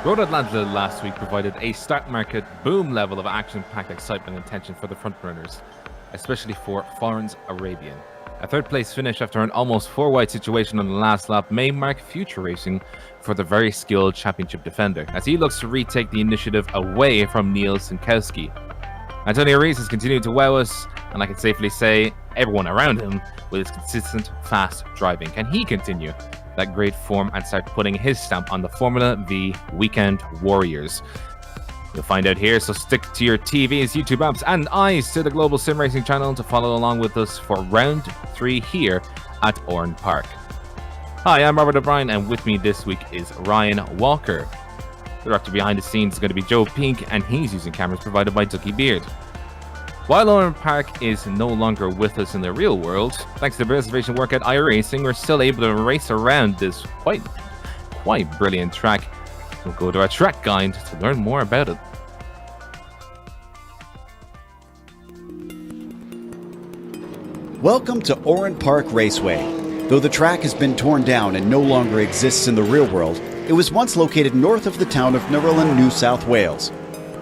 Road Atlanta last week provided a stock market boom level of action-packed excitement and tension for the frontrunners, especially for Florence Arabian. A third-place finish after an almost four-wide situation on the last lap may mark future racing for the very skilled championship defender, as he looks to retake the initiative away from Neil Sinkowski. Antonio Reis has continued to wow us, and I can safely say everyone around him with his consistent, fast driving. Can he continue that great form and start putting his stamp on the Formula V Weekend Warriors? You'll find out here, so stick to your TVs, YouTube apps, and eyes to the Global SimRacing Channel to follow along with us for round 3 here at Oran Park. Hi, I'm Robert O'Brien, and with me this week is Ryan Walker. The director behind the scenes is going to be Joe Pink, and he's using cameras provided by Ducky Beard. While Oran Park is no longer with us in the real world, thanks to the reservation work at iRacing, we're still able to race around this quite brilliant track. We'll go to our track guide to learn more about it. Welcome to Oran Park Raceway. Though the track has been torn down and no longer exists in the real world, it was once located north of the town of Nerellan, New South Wales.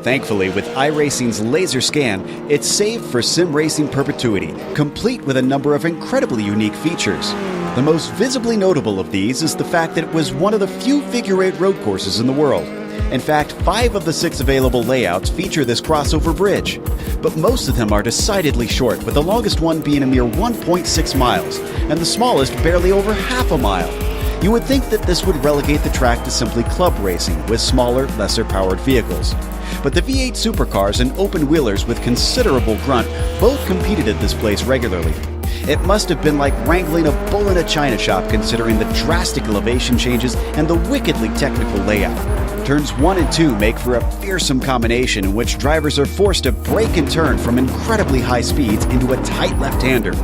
Thankfully, with iRacing's laser scan, it's saved for sim racing perpetuity, complete with a number of incredibly unique features. The most visibly notable of these is the fact that it was one of the few figure-8 road courses in the world. In fact, 5 of the 6 available layouts feature this crossover bridge, but most of them are decidedly short, with the longest one being a mere 1.6 miles, and the smallest barely over half a mile. You would think that this would relegate the track to simply club racing with smaller, lesser-powered vehicles. But the V8 supercars and open-wheelers with considerable grunt both competed at this place regularly. It must have been like wrangling a bull in a china shop considering the drastic elevation changes and the wickedly technical layout. Turns 1 and 2 make for a fearsome combination in which drivers are forced to brake and turn from incredibly high speeds into a tight left-hander.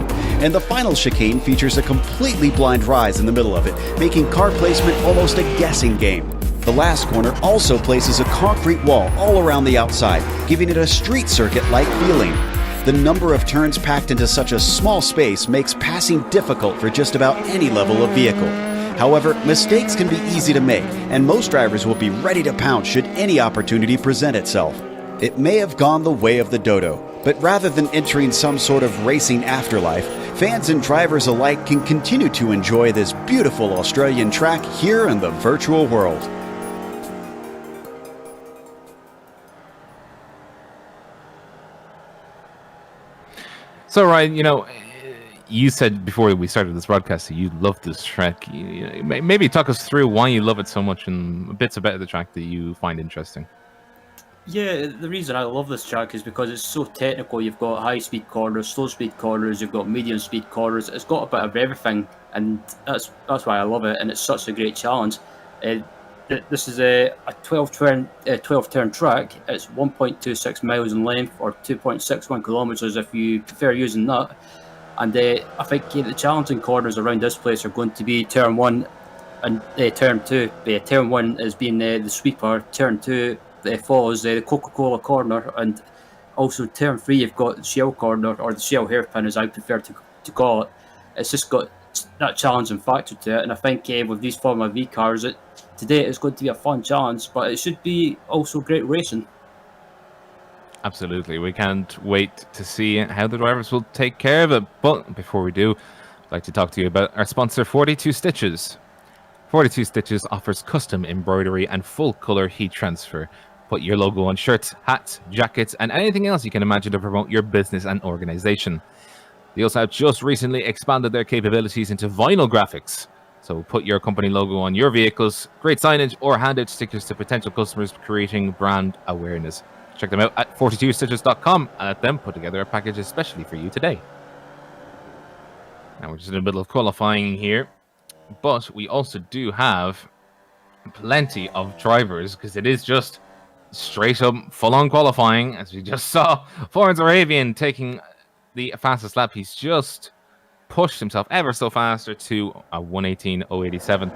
And the final chicane features a completely blind rise in the middle of it, making car placement almost a guessing game. The last corner also places a concrete wall all around the outside, giving it a street circuit-like feeling. The number of turns packed into such a small space makes passing difficult for just about any level of vehicle. However, mistakes can be easy to make, and most drivers will be ready to pounce should any opportunity present itself. It may have gone the way of the dodo, but rather than entering some sort of racing afterlife, fans and drivers alike can continue to enjoy this beautiful Australian track here in the virtual world. So, Ryan, you said before we started this broadcast that you love this track. Maybe talk us through why you love it so much and bits about the track that you find interesting. Yeah, the reason I love this track is because it's so technical. You've got high-speed corners, slow-speed corners, you've got medium-speed corners. It's got a bit of everything, and that's why I love it, and it's such a great challenge. This is a 12-turn track. It's 1.26 miles in length, or 2.61 kilometres if you prefer using that. And I think the challenging corners around this place are going to be turn 1 and turn 2. Turn 1 is being the sweeper, turn 2 follows the Coca-Cola corner, and also turn 3 you've got the Shell corner, or the Shell hairpin as I prefer to call it. It's just got that challenging factor to it, and I think with these Formula V cars, today it's going to be a fun challenge, but it should be also great racing. Absolutely. We can't wait to see how the drivers will take care of it. But before we do, I'd like to talk to you about our sponsor, 42 Stitches. 42 Stitches offers custom embroidery and full color heat transfer. Put your logo on shirts, hats, jackets, and anything else you can imagine to promote your business and organization. They also have just recently expanded their capabilities into vinyl graphics. So put your company logo on your vehicles, great signage, or hand out stickers to potential customers, creating brand awareness. Check them out at 42stitches.com and let them put together a package especially for you today. Now we're just in the middle of qualifying here, but we also do have plenty of drivers because it is just straight up full-on qualifying, as we just saw. Florence Arabian taking the fastest lap. He's just pushed himself ever so faster to a 1:18.087.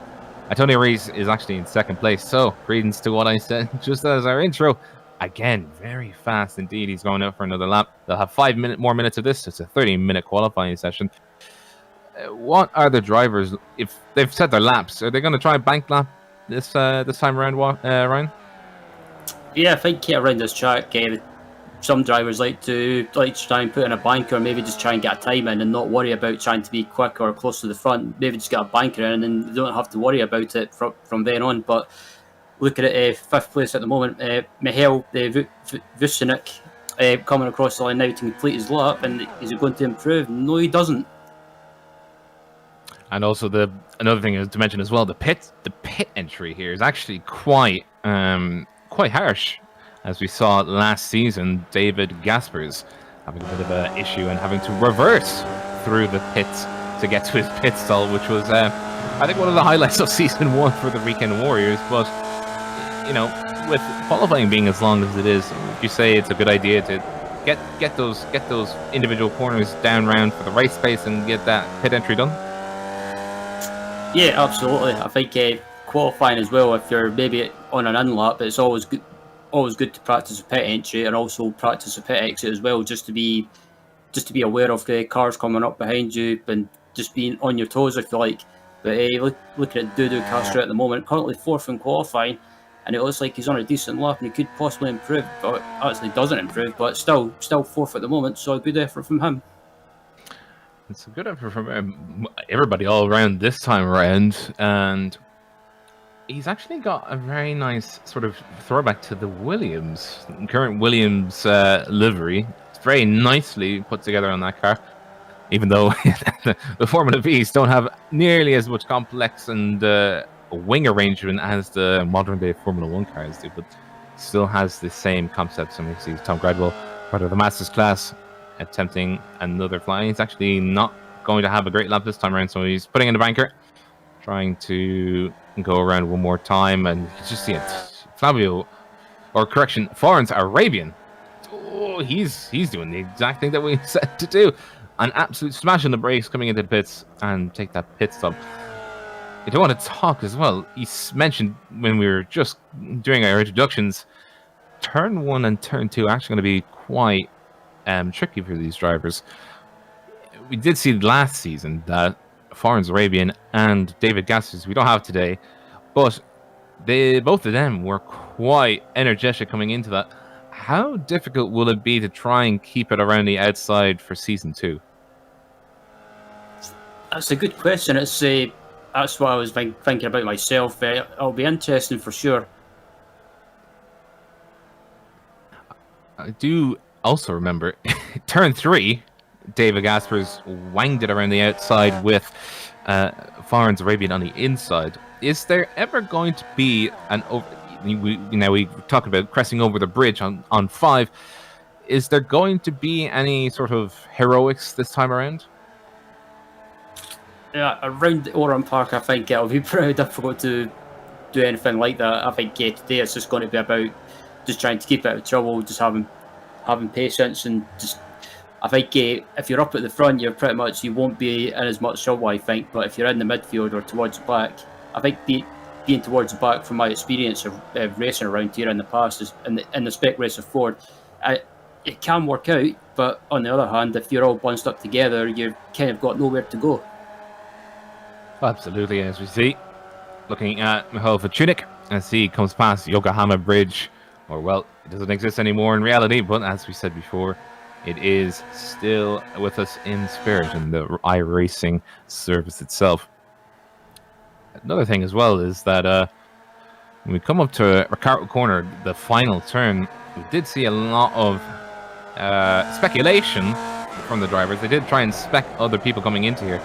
Antonio Reis is actually in second place, so credence to what I said just as our intro. Again, very fast indeed. He's going out for another lap. They'll have 5 more minutes of this. It's a 30-minute qualifying session. What are the drivers, if they've set their laps, are they going to try and bank lap this time around, Ryan? Yeah, I think around this track, some drivers like to try and put in a banker, maybe just try and get a time in and not worry about trying to be quick or close to the front. Maybe just get a banker in and then you don't have to worry about it from then on. But looking at fifth place at the moment, Mihail Vucinic coming across the line now to complete his lap, and is he going to improve? No, he doesn't. And also another thing is to mention as well, the pit entry here is actually quite harsh, as we saw last season. David Gaspers having a bit of an issue and having to reverse through the pits to get to his pit stall, which was I think one of the highlights of season 1 for the Weekend Warriors. But you know, with qualifying being as long as it is, you say it's a good idea to get those individual corners down round for the race pace and get that pit entry done. Yeah, absolutely. I think qualifying as well, if you're maybe on an in-lap, it's always good to practice a pit entry and also practice a pit exit as well, just to be aware of the cars coming up behind you and just being on your toes, if you like. But looking at Dudu Castro at the moment, currently 4th in qualifying, and it looks like he's on a decent lap and he could possibly improve, but actually doesn't improve, but still 4th at the moment, so a good effort from him. It's a good effort from everybody all around this time around, and he's actually got a very nice sort of throwback to the current Williams livery. It's very nicely put together on that car, even though the Formula V's don't have nearly as much complex and wing arrangement as the modern day Formula 1 cars do, but still has the same concept. So we see Tom Gradwell, part of the Masters class, attempting another fly. He's actually not going to have a great lap this time around, so he's putting in the banker, trying to go around one more time, and you just see it. Florence Arabian. Oh, he's doing the exact thing that we said to do. An absolute smash on the brakes coming into the pits and take that pit stop. I do want to talk as well. He mentioned when we were just doing our introductions, turn 1 and turn 2 are actually going to be quite tricky for these drivers. We did see last season that Florence Arabian and David Gaspers we don't have today, but both of them were quite energetic coming into that. How difficult will it be to try and keep it around the outside for season 2? That's a good question. That's what I was thinking about myself. It'll be interesting for sure. I do also remember turn 3, David Gaspers wanged it around the outside with Florence Arabian on the inside. Is there ever going to be we talked about crossing over the bridge on 5. Is there going to be any sort of heroics this time around? Yeah, around the Oran Park, I think it'll be pretty difficult to do anything like that. I think today it's just going to be about just trying to keep out of trouble, just having patience, and just. I think if you're up at the front, you won't be in as much trouble, I think. But if you're in the midfield or towards the back, I think being towards the back, from my experience of racing around here in the past, is in the spec race of Ford, it can work out. But on the other hand, if you're all bunched up together, you've kind of got nowhere to go. Absolutely, as we see, looking at Mihail Vucinic as he comes past Yokohama Bridge, or well, it doesn't exist anymore in reality, but as we said before, it is still with us in spirit in the iRacing service itself. Another thing as well is that when we come up to Ricardo Corner, the final turn, we did see a lot of speculation from the drivers. They did try and spec other people coming into here.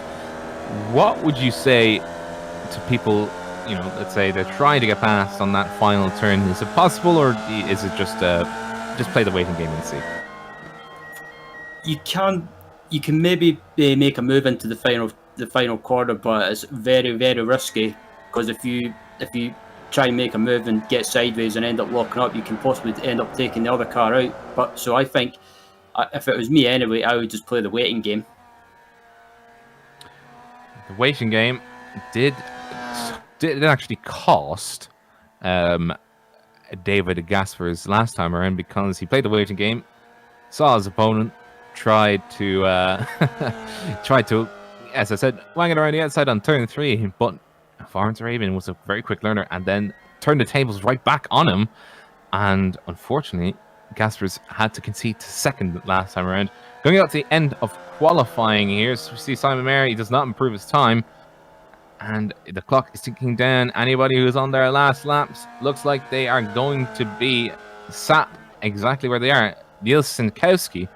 What would you say to people, let's say they're trying to get past on that final turn? Is it possible, or is it just play the waiting game and see? You can maybe make a move into the final quarter, but it's very, very risky, because if you try and make a move and get sideways and end up locking up, you can possibly end up taking the other car out. But so I think if it was me anyway, I would just play the waiting game. The waiting game did actually cost David Gaspers last time around, because he played the waiting game, saw his opponent, tried to, as I said, wang it around the outside on turn 3, but Florence Arabian was a very quick learner and then turned the tables right back on him. And unfortunately, Gaspers had to concede to second last time around. Going out to the end of qualifying here, so we see Simon Mayer, he does not improve his time. And the clock is ticking down. Anybody who's on their last laps looks like they are going to be sat exactly where they are. Niels Sinkowski,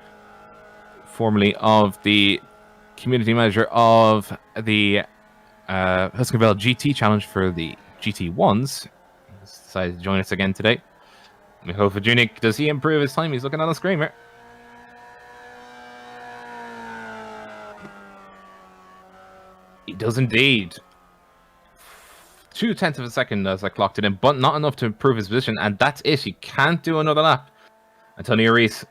formerly of the community manager of the Huskenveld GT Challenge for the GT1s, he's decided to join us again today. Michal Fajunik, does he improve his time? He's looking on the screen here. He does indeed. 0.2 of a second as I clocked it in, but not enough to improve his position, and that's it. He can't do another lap. Antonio Reis,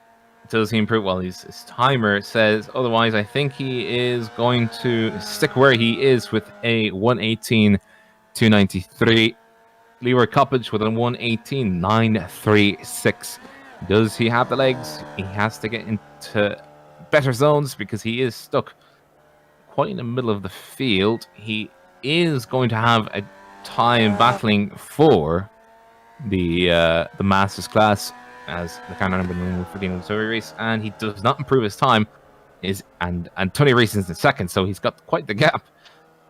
does he improve? Well, his timer says otherwise. I think he is going to stick where he is with a 1:18.293. Leroy Coppage with a 1:18.936. Does he have the legs? He has to get into better zones because he is stuck quite in the middle of the field. He is going to have a time battling for the Masters class as the car number for the Antonio Reis, and he does not improve his time. And Antonio Reis is in second, so he's got quite the gap.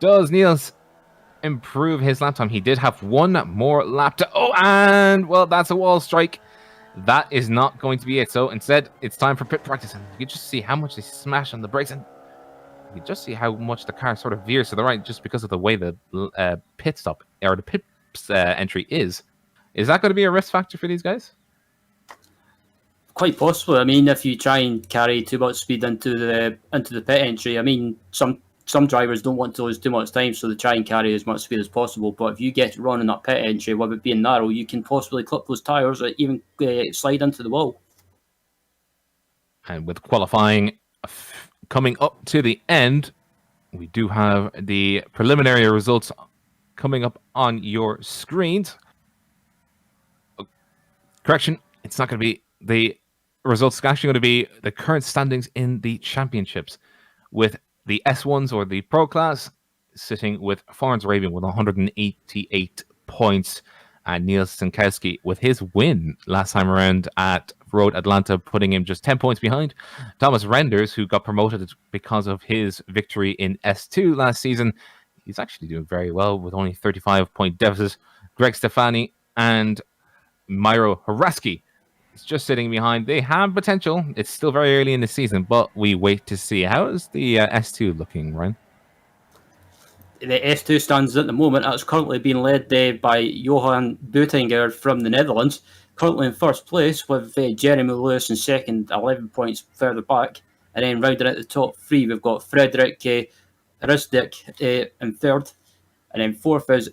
Does Niels improve his lap time? He did have one more lap to... Oh, and well, that's a wall strike. That is not going to be it. So instead, it's time for pit practice, and you can just see how much they smash on the brakes, and you can just see how much the car sort of veers to the right just because of the way the pit stop or the pit entry is. Is that going to be a risk factor for these guys? Quite possibly. I mean, if you try and carry too much speed into the pit entry, I mean, some drivers don't want to lose too much time, so they try and carry as much speed as possible. But if you get running that pit entry, with it being narrow, you can possibly clip those tires or even slide into the wall. And with qualifying coming up to the end, we do have the preliminary results coming up on your screens. Correction, it's not going to be the results. It's actually going to be the current standings in the championships, with the S1s or the Pro class sitting with Florence Arabian with 188 points, and Niels Sinkowski with his win last time around at Road Atlanta, putting him just 10 points behind. Thomas Renders, who got promoted because of his victory in S2 last season, he's actually doing very well with only 35-point deficit. Greg Stefani and Myro Haraski is just sitting behind. They have potential. It's still very early in the season, but we wait to see. How is the S2 looking, Ryan? The S2 stands at the moment. It's currently being led by Johan Boetinger from the Netherlands, currently in first place, with Jeremy Lewis in second, 11 points further back. And then rounding out the top three, we've got Frederick Risdick in third. And then fourth is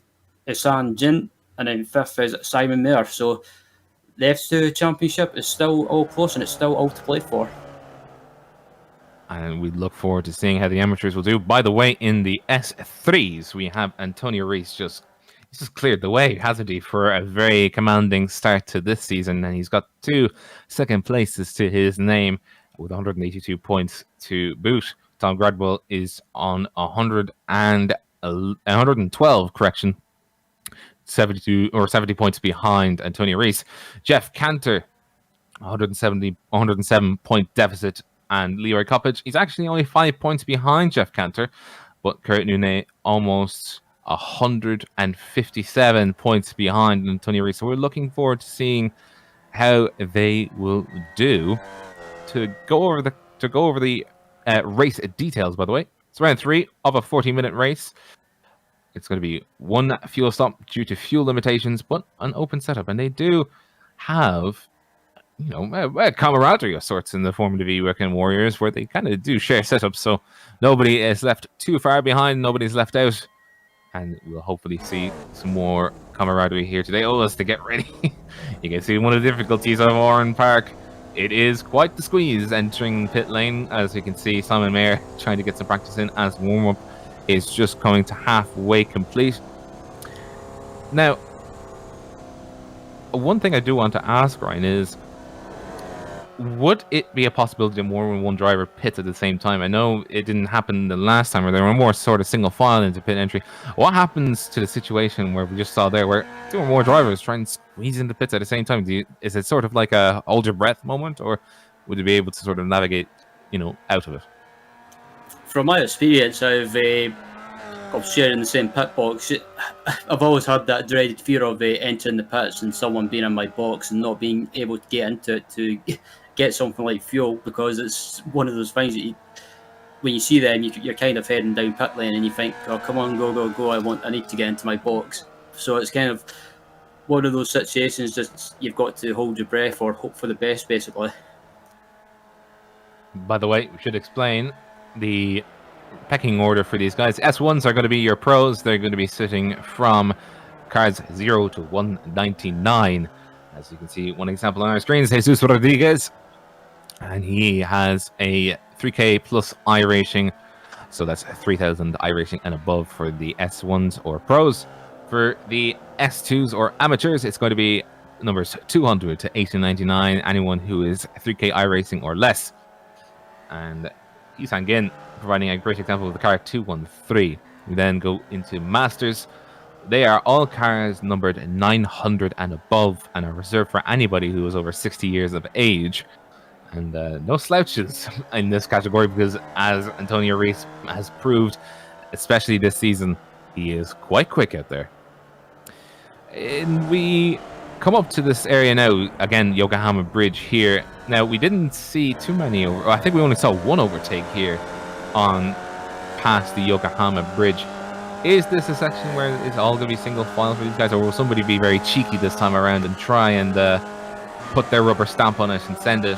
Isan Jin. And then fifth is Simon Mayer. So the F2 Championship is still all close, and it's still all to play for. And we look forward to seeing how the amateurs will do. By the way, in the S3s, we have Antonio Reis just cleared the way, hasn't he, for a very commanding start to this season. And he's got 2 second places to his name with 182 points to boot. Tom Gradwell is on 112, 70 points behind Antonio Reis. Jeff Cantor, 107 point deficit, and Leroy Coppage, he's actually only 5 points behind Jeff Cantor, but Kurt Nune almost 157 points behind Antonio Reis. So we're looking forward to seeing how they will do. To go over the race details, by the way, it's round 3 of a 40-minute race. It's going to be 1 fuel stop due to fuel limitations, but an open setup. And they do have, a camaraderie of sorts in the Formula V Weekend Warriors, where they kind of do share setups. So nobody is left too far behind. Nobody's left out. And we'll hopefully see some more camaraderie here today. Oh, as to get ready. You can see one of the difficulties of Oran Park. It is quite the squeeze entering pit lane. As you can see, Simon Mayer trying to get some practice in as warm-up is just coming to halfway complete. Now, one thing I do want to ask, Ryan, is would it be a possibility that more than one driver pits at the same time? I know it didn't happen the last time, where there were more sort of single file into pit entry. What happens to the situation where we just saw there, where two or more drivers try and squeeze into pits at the same time? Is it sort of like a hold your breath moment, or would you be able to sort of navigate, out of it? From my experience of sharing the same pit box, I've always had that dreaded fear of entering the pits and someone being in my box and not being able to get into it to get something like fuel, because it's one of those things that when you see them, you're kind of heading down pit lane and you think, oh, come on, go, I need to get into my box. So it's kind of one of those situations that you've got to hold your breath or hope for the best, basically. By the way, we should explain the pecking order for these guys. S1s are going to be your pros. They're going to be sitting from cards 0 to 199. As you can see, one example on our screens, Jesus Rodriguez, and he has a 3K plus iRacing, so that's 3,000 iRacing and above for the S1s or pros. For the S2s or amateurs, it's going to be numbers 200 to 1899, anyone who is 3K iRacing or less. And Isan Gin providing a great example with the car 213. We then go into Masters. They are all cars numbered 900 and above and are reserved for anybody who is over 60 years of age. And no slouches in this category, because as Antonio Reis has proved, especially this season, he is quite quick out there. And we come up to this area now, again, Yokohama Bridge here. Now, we didn't see too many, I think we only saw one overtake here on past the Yokohama Bridge. Is this a section where it's all going to be single file for these guys, or will somebody be very cheeky this time around and try and put their rubber stamp on it and send it,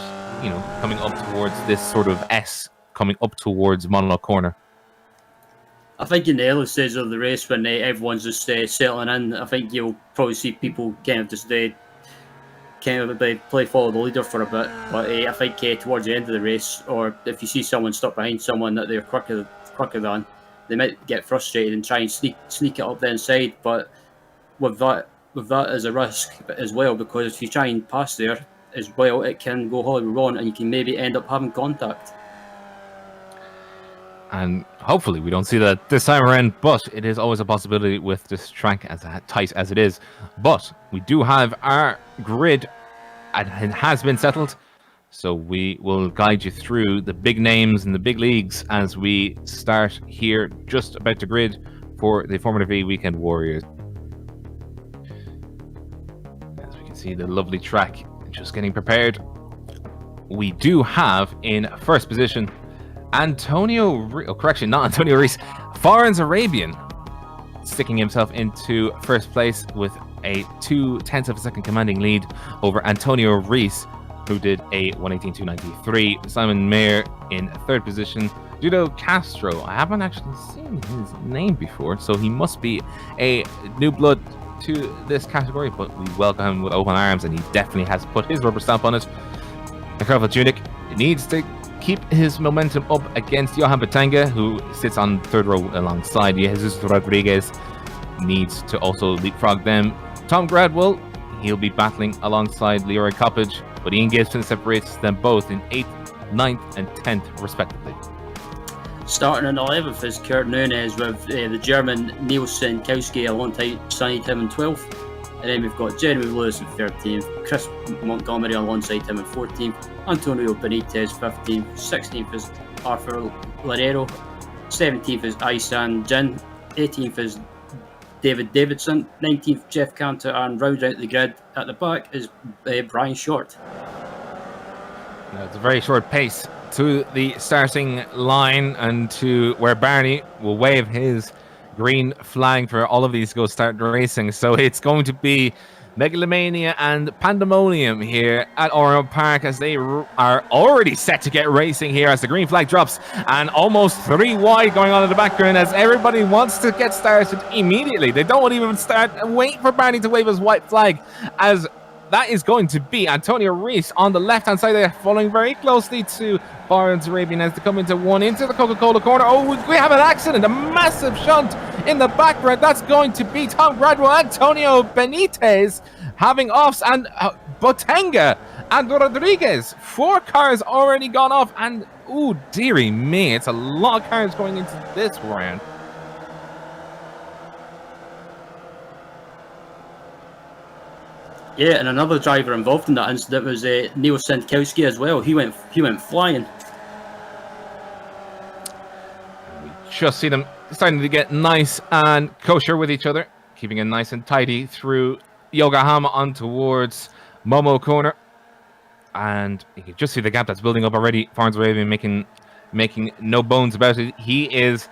coming up towards this sort of S, coming up towards Monologue Corner? I think in the early stages of the race, when everyone's just settling in, I think you'll probably see people kind of just play follow the leader for a bit. But I think towards the end of the race, or if you see someone stop behind someone that they're quicker than, they might get frustrated and try and sneak it up the inside. But with that as a risk as well, because if you try and pass there as well, it can go horribly wrong and you can maybe end up having contact. And hopefully we don't see that this time around, but it is always a possibility with this track as tight as it is. But we do have our grid, and it has been settled, so we will guide you through the big names and the big leagues as we start here just about the grid for the Formula V Weekend Warriors. As we can see, the lovely track just getting prepared. We do have in first position not Antonio Reis, Farans Arabian, sticking himself into first place with a 0.2 of a second commanding lead over Antonio Reis, who did a 1:18.293. Simon Mayer in third position. Judo Castro, I haven't actually seen his name before, so he must be a new blood to this category, but we welcome him with open arms, and he definitely has put his rubber stamp on it. Carvel Tunic needs to keep his momentum up against Johan Batanga, who sits on third row alongside Jesus Rodriguez. Needs to also leapfrog them. Tom Gradwell, he'll be battling alongside Leroy Coppage, but Ian Gibson separates them both in 8th, 9th and 10th respectively. Starting in 11th is Kurt Nunez with the German Niels Senkowski alongside him in 12th. And then we've got Jeremy Lewis in 13th, Chris Montgomery alongside him in 14th, Antonio Benitez 15th, 16th is Arthur Laredo, 17th is Isan Jin, 18th is David Davidson, 19th Jeff Cantor, and round out the grid at the back is Brian Short. Now, it's a very short pace to the starting line and to where Barney will wave his green flag for all of these to go start racing. So it's going to be megalomania and pandemonium here at Oran Park as they are already set to get racing here as the green flag drops, and almost 3 wide going on in the background as everybody wants to get started immediately. They don't even start and wait for Barney to wave his white flag, as that is going to be Antonio Reis on the left-hand side there, following very closely to Farans Arabian as they come into the Coca-Cola corner. Oh, we have an accident, a massive shunt in the background. That's going to be Tom Gradwell, Antonio Benitez having offs, and Botenga and Rodriguez. 4 cars already gone off, and oh dearie me, it's a lot of cars going into this round. Yeah, and another driver involved in that incident was Neil Sinkowski as well. He went flying. We just see them starting to get nice and kosher with each other, keeping it nice and tidy through Yokohama on towards Momo Corner. And you can just see the gap that's building up already. Farns Arabian making no bones about it. He is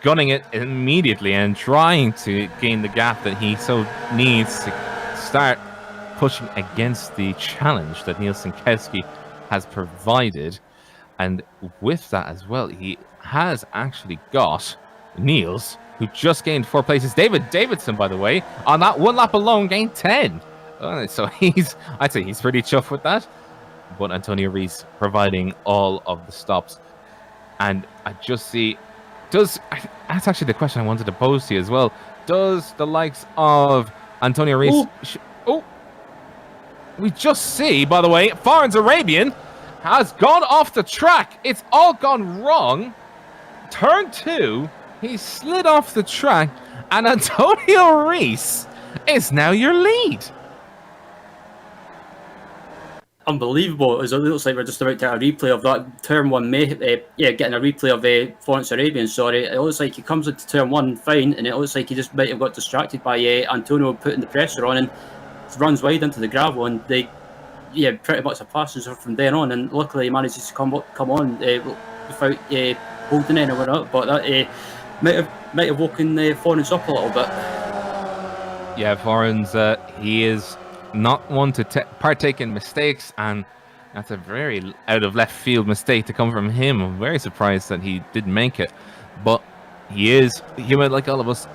gunning it immediately and trying to gain the gap that he so needs to start pushing against the challenge that Neil Sinkowski has provided. And with that as well, he has actually got Niels, who just gained 4 places. David Davidson, by the way, on that 1 lap alone, gained 10. So I'd say he's pretty chuffed with that. But Antonio Reis providing all of the stops. And I just see, that's actually the question I wanted to pose to you as well. Does the likes of Antonio Reis... we just see, by the way, Farns Arabian has gone off the track. It's all gone wrong. Turn 2, he slid off the track, and Antonio Reis is now your lead. Unbelievable. It looks like we're just about to get a replay of that turn 1. Getting a replay of Farns Arabian. Sorry, it looks like he comes into turn 1 fine, and it looks like he just might have got distracted by Antonio putting the pressure on and runs wide into the gravel, and they pretty much a passenger from then on. And luckily he manages to come on without holding anyone up, but that might have woken Farns up a little bit. Yeah, Farns, he is not one to partake in mistakes, and that's a very out of left field mistake to come from him. I'm very surprised that he didn't make it, but he is human like all of us.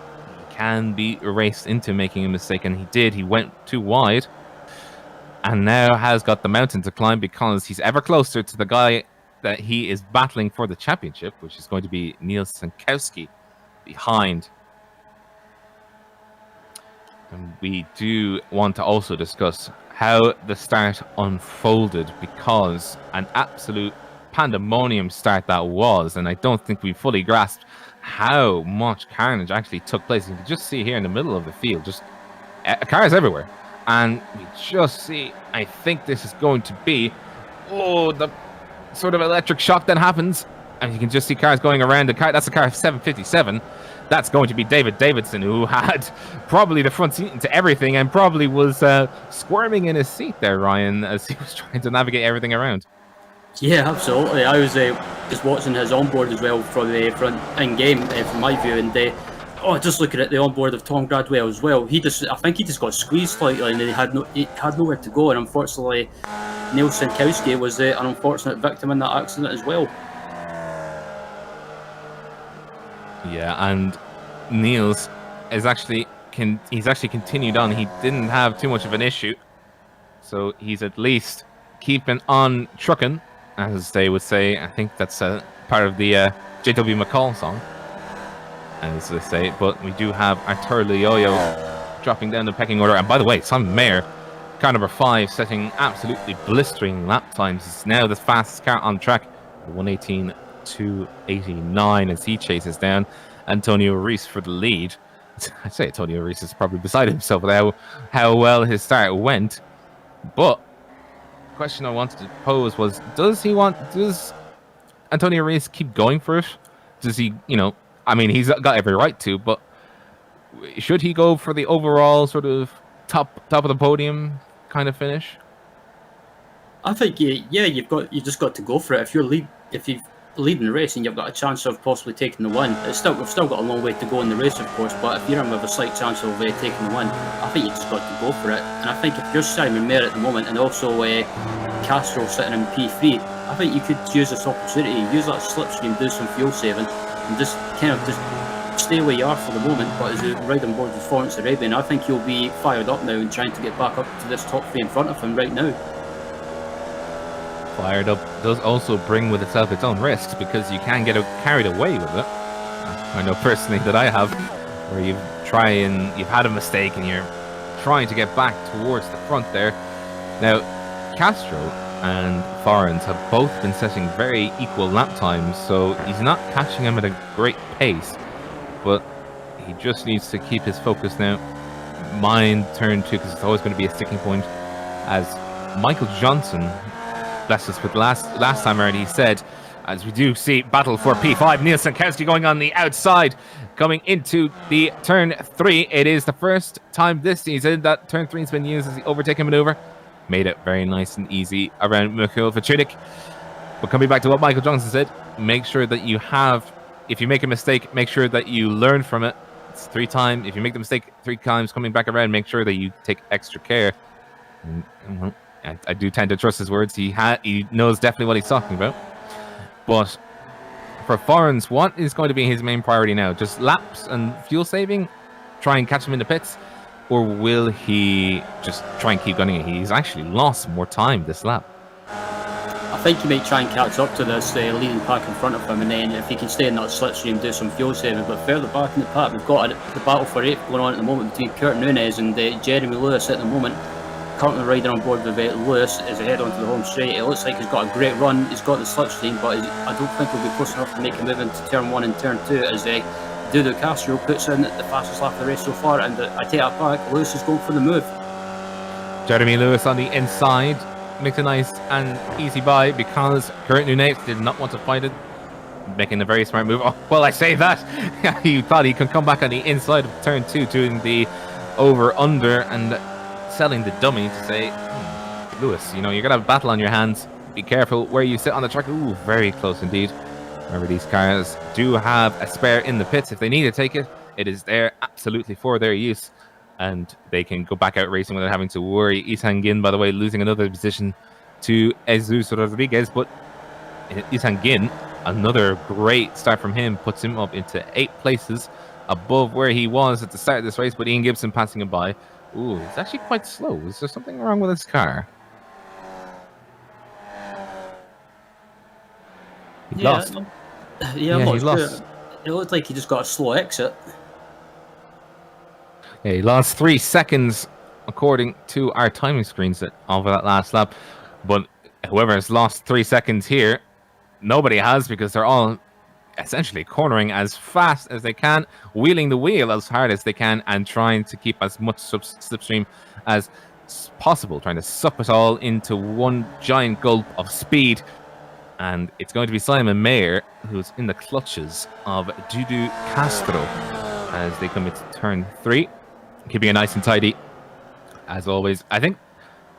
He can be erased into making a mistake, and he did. He went too wide, and now has got the mountain to climb because he's ever closer to the guy that he is battling for the championship, which is going to be Neil Sinkowski behind. And we do want to also discuss how the start unfolded, because an absolute pandemonium start that was, and I don't think we fully grasped how much carnage actually took place. You can just see here in the middle of the field, just cars everywhere, and we just see, I think this is going to be the sort of electric shock that happens, and you can just see cars going around the car. That's a car 757. That's going to be David Davidson, who had probably the front seat into everything and probably was squirming in his seat there, Ryan, as he was trying to navigate everything around. Yeah, absolutely. I was just watching his onboard as well from the front in-game, from my view, and just looking at the onboard of Tom Gradwell as well. I think he just got squeezed slightly, and he had nowhere to go, and unfortunately Neil Sinkowski was an unfortunate victim in that accident as well. Yeah, and Niels is actually continued on. He didn't have too much of an issue, so he's at least keeping on trucking, as they would say. I think that's part of the J.W. McCall song, as they say. But we do have Artur Lioyo dropping down the pecking order. And by the way, Simon Mayer, car number 5, setting absolutely blistering lap times. It's now the fastest car on track, 1:18.289, as he chases down Antonio Reis for the lead. I'd say Antonio Reis is probably beside himself with how well his start went. But the question I wanted to pose was, does Antonio Reis keep going for it? Does he, I mean, he's got every right to, but should he go for the overall sort of top of the podium kind of finish? I think you've just got to go for it. If you're leading the race and you've got a chance of possibly taking the win, we've still got a long way to go in the race, of course, but if you're in with a slight chance of taking the win, I think you just got to go for it. And I think if you're Simon Mayer at the moment, and also Castro sitting in P3, I think you could use this opportunity, use that slipstream, do some fuel saving, and just stay where you are for the moment. But as you ride on board with Farns Arabian, I think you'll be fired up now and trying to get back up to this top 3 in front of him right now. Fired up does also bring with itself its own risks, because you can get carried away with it. I know personally that I have, where you've had a mistake and you're trying to get back towards the front there. Now, Castro and Forens have both been setting very equal lap times, so he's not catching him at a great pace, but he just needs to keep his focus now. Mind turn 2, because it's always going to be a sticking point, as Michael Johnson, bless us with last time around, he said, as we do see battle for P5, Neil Sankowski going on the outside, coming into the turn 3. It is the first time this season that turn 3 has been used as the overtaking maneuver. Made it very nice and easy around Mikhail Vachunik. But coming back to what Michael Johnson said, make sure that you have, if you make a mistake, make sure that you learn from it. It's 3 times. If you make the mistake 3 times coming back around, make sure that you take extra care. And, well, I do tend to trust his words. He knows definitely what he's talking about. But for Forens, what is going to be his main priority now? Just laps and fuel saving? Try and catch him in the pits? Or will he just try and keep gunning it? He's actually lost more time this lap. I think he might try and catch up to this leading pack in front of him, and then if he can stay in that slipstream, do some fuel saving. But further back in the pack, we've got the battle for 8th going on at the moment between Kurt Nunes and Jeremy Lewis at the moment. Currently riding on board with Lewis as they head onto the home straight. It looks like he's got a great run. He's got the slipstream, but I don't think he'll be close enough to make a move into turn 1 and turn 2 as Dudu Castro puts in the fastest lap of the race so far. And I take that back, Lewis is going for the move. Jeremy Lewis on the inside makes a nice and easy buy because Kurt Nunes did not want to fight it, making a very smart move. Oh, well, I say that. He thought he could come back on the inside of turn 2, doing the over-under and selling the dummy to say, Lewis, you know, you're going to have a battle on your hands. Be careful where you sit on the track. Ooh, very close indeed. Remember, these cars do have a spare in the pits. If they need to take it, it is there absolutely for their use. And they can go back out racing without having to worry. Isan Gin, by the way, losing another position to Jesus Rodriguez. But Isan Gin, another great start from him, puts him up into 8 places above where he was at the start of this race. But Ian Gibson passing him by. Ooh, it's actually quite slow. Is there something wrong with his car? He lost. Yeah, he lost. It looked like he just got a slow exit. Yeah, he lost 3 seconds according to our timing screens of that last lap. But whoever has lost 3 seconds here, nobody has, because they're all essentially cornering as fast as they can, wheeling the wheel as hard as they can, and trying to keep as much slipstream as possible, trying to suck it all into one giant gulp of speed. And it's going to be Simon Mayer who's in the clutches of Dudu Castro as they come into turn 3, keeping it nice and tidy as always. I think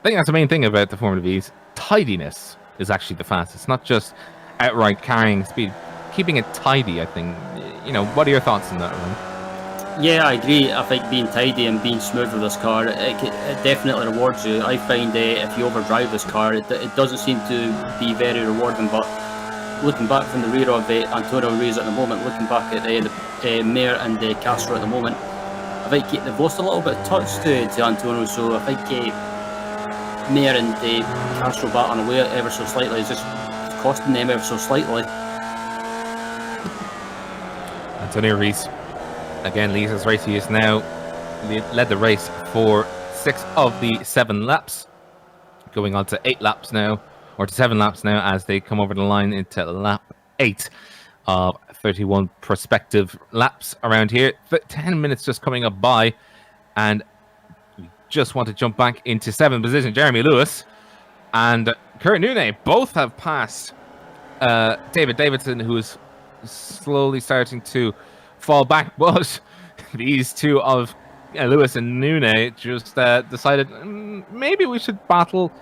that's the main thing about the Formula V's. Tidiness is actually the fastest, not just outright carrying speed. Keeping it tidy, I think. You know, what are your thoughts on that, Ron? Yeah, I agree. I think being tidy and being smooth with this car, it definitely rewards you. I find if you overdrive this car, it doesn't seem to be very rewarding. But looking back from the rear of Antonio Reyes at the moment, looking back at the Mayer and Castro at the moment, I think they've lost a little bit of touch to Antonio. So I think Mayer and Castro battling away ever so slightly is just costing them ever so slightly. Antonio Reyes again leads his race. He is now led the race for 6 of the 7 laps, going on to 8 laps now, or to 7 laps now, as they come over the line into lap 8 of 31 prospective laps around here. 10 minutes just coming up by, and we just want to jump back into 7th position. Jeremy Lewis and Kurt Nunes both have passed David Davidson, who is slowly starting to fall back, but these two of Lewis and Nunes just decided maybe we should battle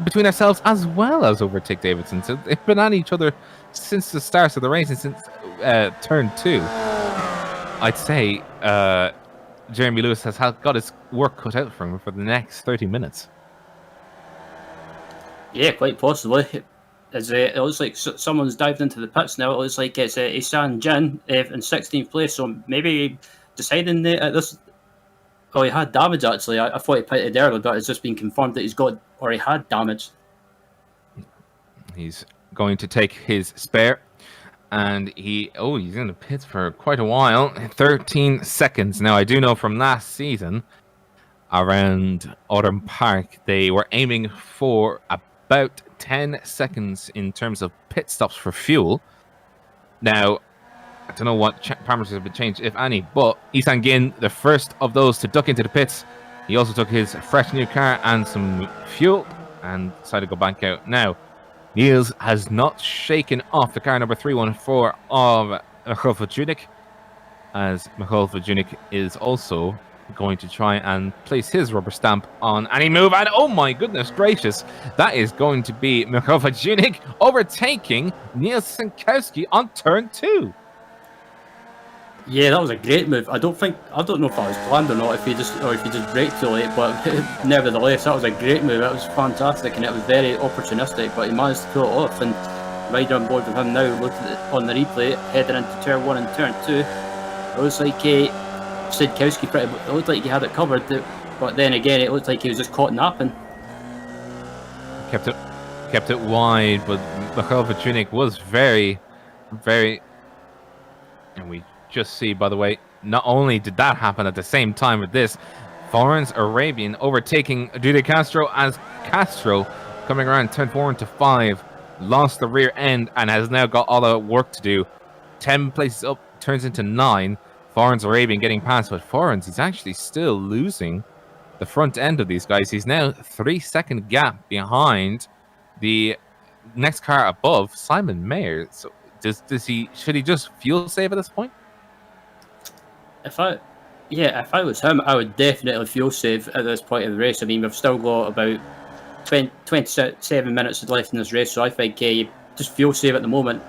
between ourselves as well as overtake Davidson. So they've been at each other since the start of the race and since turn 2. I'd say Jeremy Lewis has got his work cut out for him for the next 30 minutes. Yeah, quite possibly. As it looks like someone's dived into the pits now. It looks like it's Isan Jin in 16th place. So maybe deciding at this. Oh, he had damage actually. I thought he pitted earlier, but it's just been confirmed that he had damage. He's going to take his spare, and he's in the pits for quite a while. 13 seconds. Now I do know from last season, around Oran Park. They were aiming for about 10 seconds in terms of pit stops for fuel. Now, I don't know what parameters have been changed, if any, but Isan Gin, the first of those to duck into the pits. He also took his fresh new car and some fuel and decided to go back out. Now, Niels has not shaken off the car number 314 of Michael Vajunik, as Michael Vajunik is also going to try and place his rubber stamp on any move. And oh my goodness gracious, that is going to be Michael Vajunik overtaking Niels Sinkowski on turn 2. Yeah, that was a great move. I don't know if that was planned or not, if he just braked too late, but nevertheless, that was a great move. It was fantastic, and it was very opportunistic, but he managed to pull it off. And right on board with him now, looking on the replay, heading into turn 1 and turn 2. It looks like Sinkowski it looked like he had it covered, but then again, it looked like he was just caught napping. Kept it wide, but Michael Vajunik was very, very, and we just see, by the way, not only did that happen at the same time with this, Florence Arabian overtaking Dude Castro, as Castro, coming around turn 4 into 5, lost the rear end and has now got all the work to do. 10 places up, turns into 9. Florence Arabian getting past, but Florence is actually still losing the front end of these guys. He's now 3-second gap behind the next car above, Simon Mayer. So should he just fuel save at this point? If I was him, I would definitely fuel save at this point of the race. I mean, we've still got about 27 minutes left in this race, so I think just fuel save at the moment.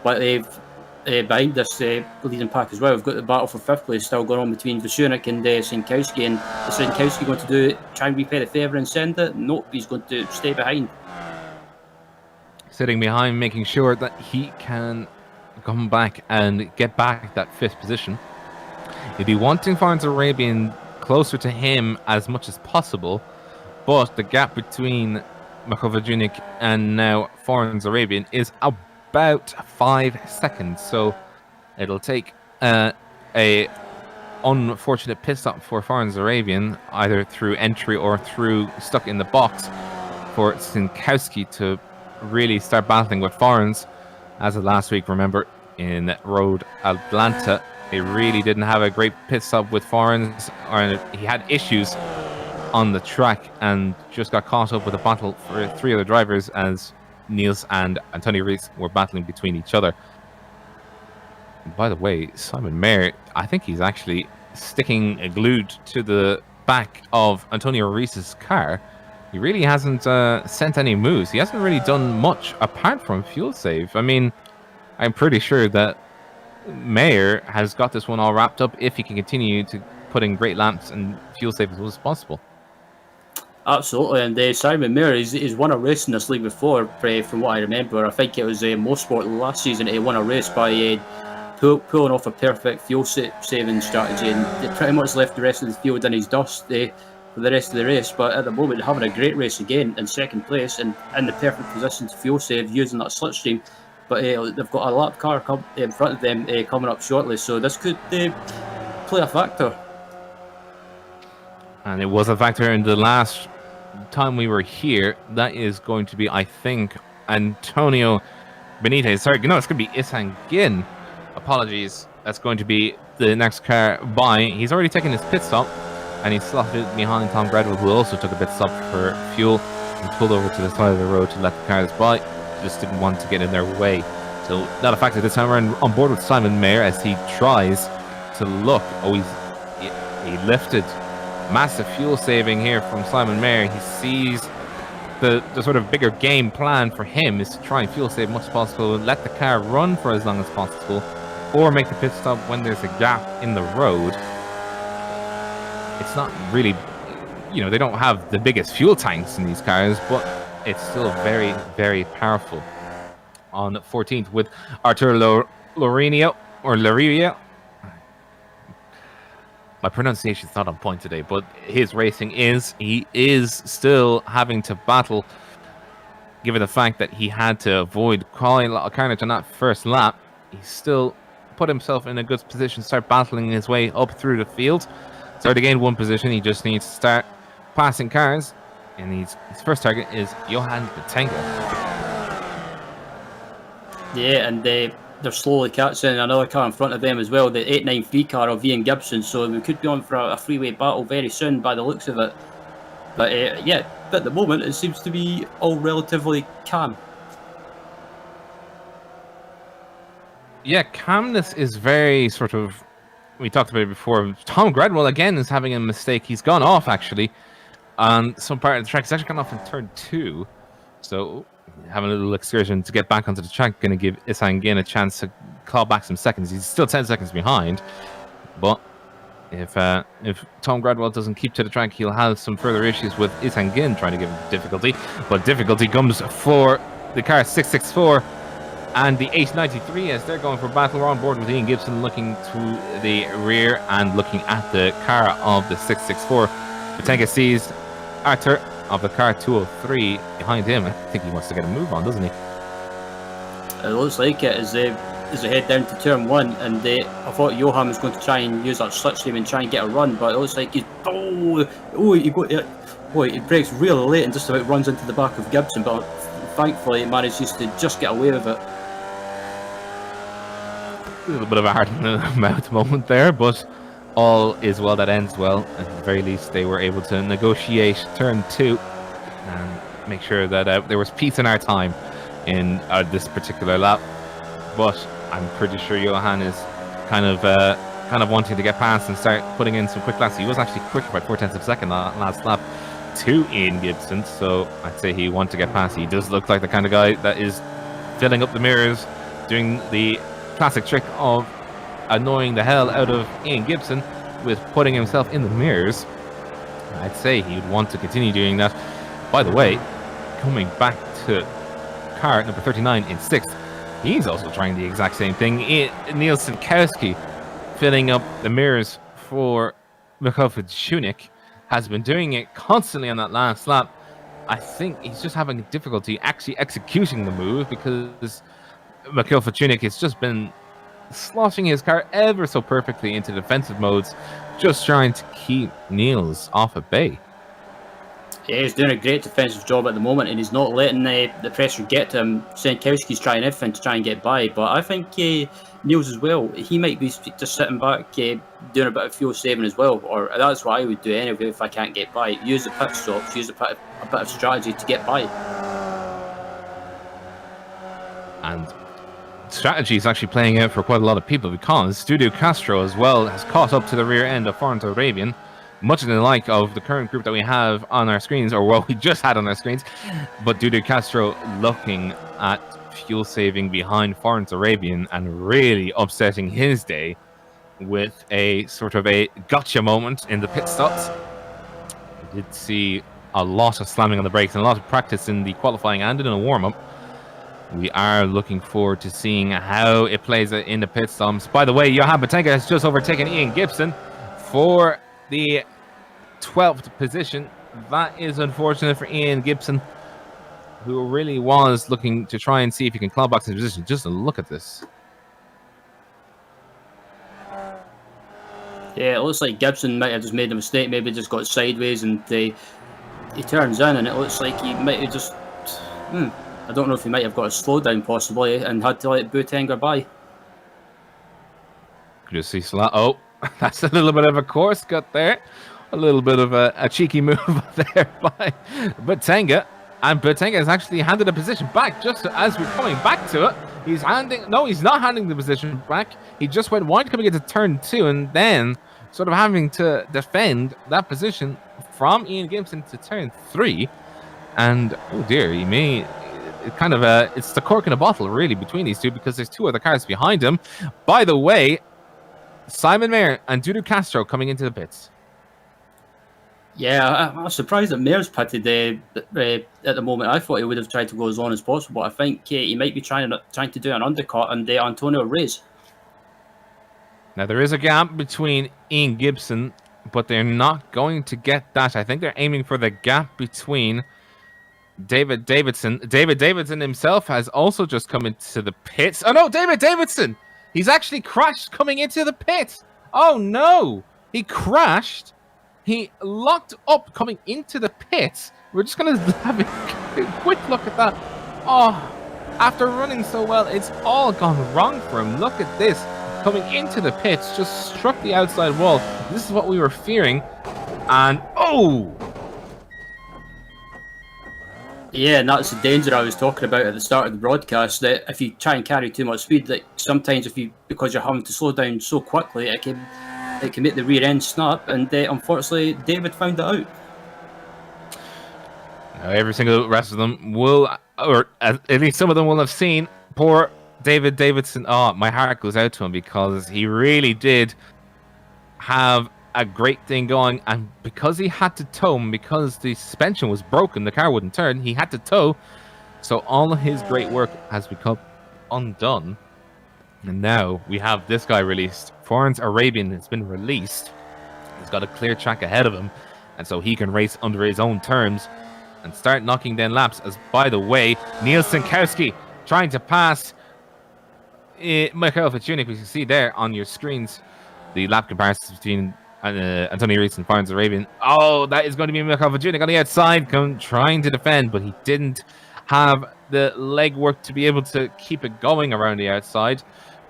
But they've behind this leading pack as well, we've got the battle for 5th place still going on between Vajunik and Sinkowski. And is Sinkowski going to try and repay the favour and send it? Nope, he's going to stay behind. Sitting behind, making sure that he can come back and get back that 5th position. He'd be wanting Florence Arabian closer to him as much as possible, but the gap between Michael Vajunik and now Florence Arabian is about 5 seconds, so it'll take a unfortunate pit stop for Florence Arabian, either through entry or through stuck in the box, for Sinkowski to really start battling with Florence. As of last week, remember, in Road Atlanta, he really didn't have a great pit stop with Florence, or he had issues on the track and just got caught up with a battle for 3 other drivers as Niels and Antonio Rees were battling between each other. And by the way, Simon Mayer, I think he's actually sticking glued to the back of Antonio Rees' car. He really hasn't sent any moves. He hasn't really done much apart from fuel save. I mean, I'm pretty sure that Mayer has got this one all wrapped up if he can continue to put in great laps and fuel save as well as possible. Absolutely, and Simon Mayer, he's won a race in this league before, from what I remember. I think it was Motorsport last season. He won a race by pulling off a perfect fuel saving strategy, and pretty much left the rest of the field in his dust for the rest of the race. But at the moment, having a great race again in 2nd place and in the perfect position to fuel save using that slipstream. But they've got a lap car in front of them coming up shortly, so this could play a factor. And it was a factor in the last time we were here. That is going to be, I think, Antonio Benitez. Sorry, no, it's going to be Isan Gin. Apologies. That's going to be the next car by. He's already taken his pit stop, and he's slotted behind Tom Gradwell, who also took a pit stop for fuel and pulled over to the side of the road to let the cars by. Just didn't want to get in their way. So not a factor this time around. On board with Simon Mayer as he tries to look. Oh, he lifted. Massive fuel saving here from Simon Mayer. He sees the sort of bigger game plan for him is to try and fuel save as much as possible, let the car run for as long as possible, or make the pit stop when there's a gap in the road. It's not really, they don't have the biggest fuel tanks in these cars, but it's still very, very powerful. On 14th with Arturo Lorenio, or Lariria. My pronunciation's not on point today, but his racing he is still having to battle, given the fact that he had to avoid quite a lot of carnage on that first lap. He still put himself in a good position to start battling his way up through the field. So to gain one position, he just needs to start passing cars. And his first target is Johan Batenga. Yeah, and they're slowly catching another car in front of them as well, the 893 car of Ian Gibson. So we could be on for a freeway battle very soon by the looks of it. But yeah, at the moment it seems to be all relatively calm. Yeah, calmness is very sort of. We talked about it before. Tom Gradwell again is having a mistake. He's gone off actually on some part of the track. He's actually gone off in turn 2. So having a little excursion to get back onto the track, going to give Isan Gin a chance to claw back some seconds. He's still 10 seconds behind, but if Tom Gradwell doesn't keep to the track, he'll have some further issues with Isan Gin trying to give him difficulty. But difficulty comes for the car 664 and the 893 as they're going for battle. We're on board with Ian Gibson looking to the rear and looking at the car of the 664. Batenga sees Arthur of the car 203 behind him. I think he wants to get a move on, doesn't he? It looks like it as they head down to turn 1, and I thought Johan was going to try and use that slipstream and try and get a run, but it looks like he brakes really late and just about runs into the back of Gibson, but thankfully he manages to just get away with it. A little bit of a heart in the mouth moment there, but all is well that ends well. At the very least, they were able to negotiate turn 2 and make sure that there was peace in our time in this particular lap. But I'm pretty sure Johan is kind of wanting to get past and start putting in some quick laps. He was actually quicker by 0.4 of a second that last lap to Ian Gibson, so I'd say he wants to get past. He does look like the kind of guy that is filling up the mirrors, doing the classic trick of annoying the hell out of Ian Gibson with putting himself in the mirrors. I'd say he'd want to continue doing that. By the way, coming back to car number 39 in 6th, he's also trying the exact same thing. Neil Sinkowski filling up the mirrors for Mikhail Fuchunik has been doing it constantly on that last lap. I think he's just having difficulty actually executing the move because Mikhail Fuchunik has just been slotting his car ever so perfectly into defensive modes, just trying to keep Niels off at bay. Yeah, he's doing a great defensive job at the moment, and he's not letting the pressure get to him. Senkowski's trying everything to try and get by, but I think Niels as well, he might be just sitting back doing a bit of fuel saving as well, or that's what I would do anyway if I can't get by. Use the pit stops, use a bit of strategy to get by. And strategy is actually playing out for quite a lot of people because Studio Castro as well has caught up to the rear end of Foreign Arabian, much in the like of the current group that we have on our screens, or what we just had on our screens. But Studio Castro looking at fuel saving behind Foreign Arabian and really upsetting his day with a sort of a gotcha moment in the pit stops. We did see a lot of slamming on the brakes and a lot of practice in the qualifying and in a warm-up. We are looking forward to seeing how it plays in the pit stops. By the way, Johan Batenga has just overtaken Ian Gibson for the 12th position. That is unfortunate for Ian Gibson, who really was looking to try and see if he can claw back his position. Just a look at this. Yeah, it looks like Gibson might have just made a mistake, maybe just got sideways and he turns in, and it looks like he might have just... I don't know if he might have got a slowdown possibly and had to let Batenga by. Just see oh, that's a little bit of a course cut there. A little bit of a cheeky move there by Batenga. And Batenga has actually handed a position back just as we're coming back to it. He's not handing the position back. He just went wide coming into turn 2 and then sort of having to defend that position from Ian Gibson to turn 3. And oh dear, he may... it's the cork in a bottle really between these two because there's 2 other cars behind him. By the way, Simon Mayer and Dudu Castro coming into the pits. Yeah, I was surprised that Mayer's pitted at the moment. I thought he would have tried to go as long as possible. I think he might be trying to do an undercut and Antonio Reyes. Now there is a gap between Ian Gibson, but they're not going to get that. I think they're aiming for the gap between David Davidson. David Davidson himself has also just come into the pits. Oh no, David Davidson! He's actually crashed coming into the pit. Oh no! He crashed. He locked up coming into the pits. We're just going to have a quick look at that. Oh, after running so well, it's all gone wrong for him. Look at this. Coming into the pits, just struck the outside wall. This is what we were fearing. And, oh! Yeah, and that's the danger I was talking about at the start of the broadcast, that if you try and carry too much speed, that sometimes because you're having to slow down so quickly, it can make the rear end snap, and unfortunately David found that out. Now, every single rest of them will, or at least some of them will have seen poor David Davidson. Oh, my heart goes out to him because he really did have a great thing going, and because he had to tow, because the suspension was broken, the car wouldn't turn, he had to tow, so all of his great work has become undone. And now we have this guy released. Florence Arabian has been released. He's got a clear track ahead of him, and so he can race under his own terms and start knocking down laps. As, by the way, Niels Sinkowski trying to pass Michael Fitzunic. We can see there on your screens the lap comparisons between Antonio Reese and Florence Arabian. Oh, that is going to be Michael Fitzunic on the outside, trying to defend, but he didn't have the legwork to be able to keep it going around the outside.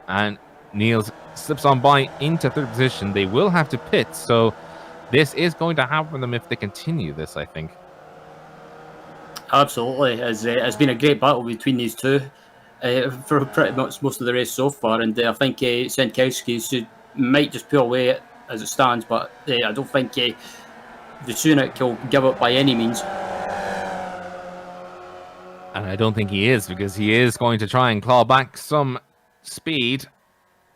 And Niels slips on by into third position. They will have to pit, so this is going to happen for them if they continue this, I think. Absolutely. It's been a great battle between these two for pretty much most of the race so far, and I think Sinkowski might just pull away as it stands, but I don't think Fitzunic will give up by any means. And I don't think he is, because he is going to try and claw back some speed,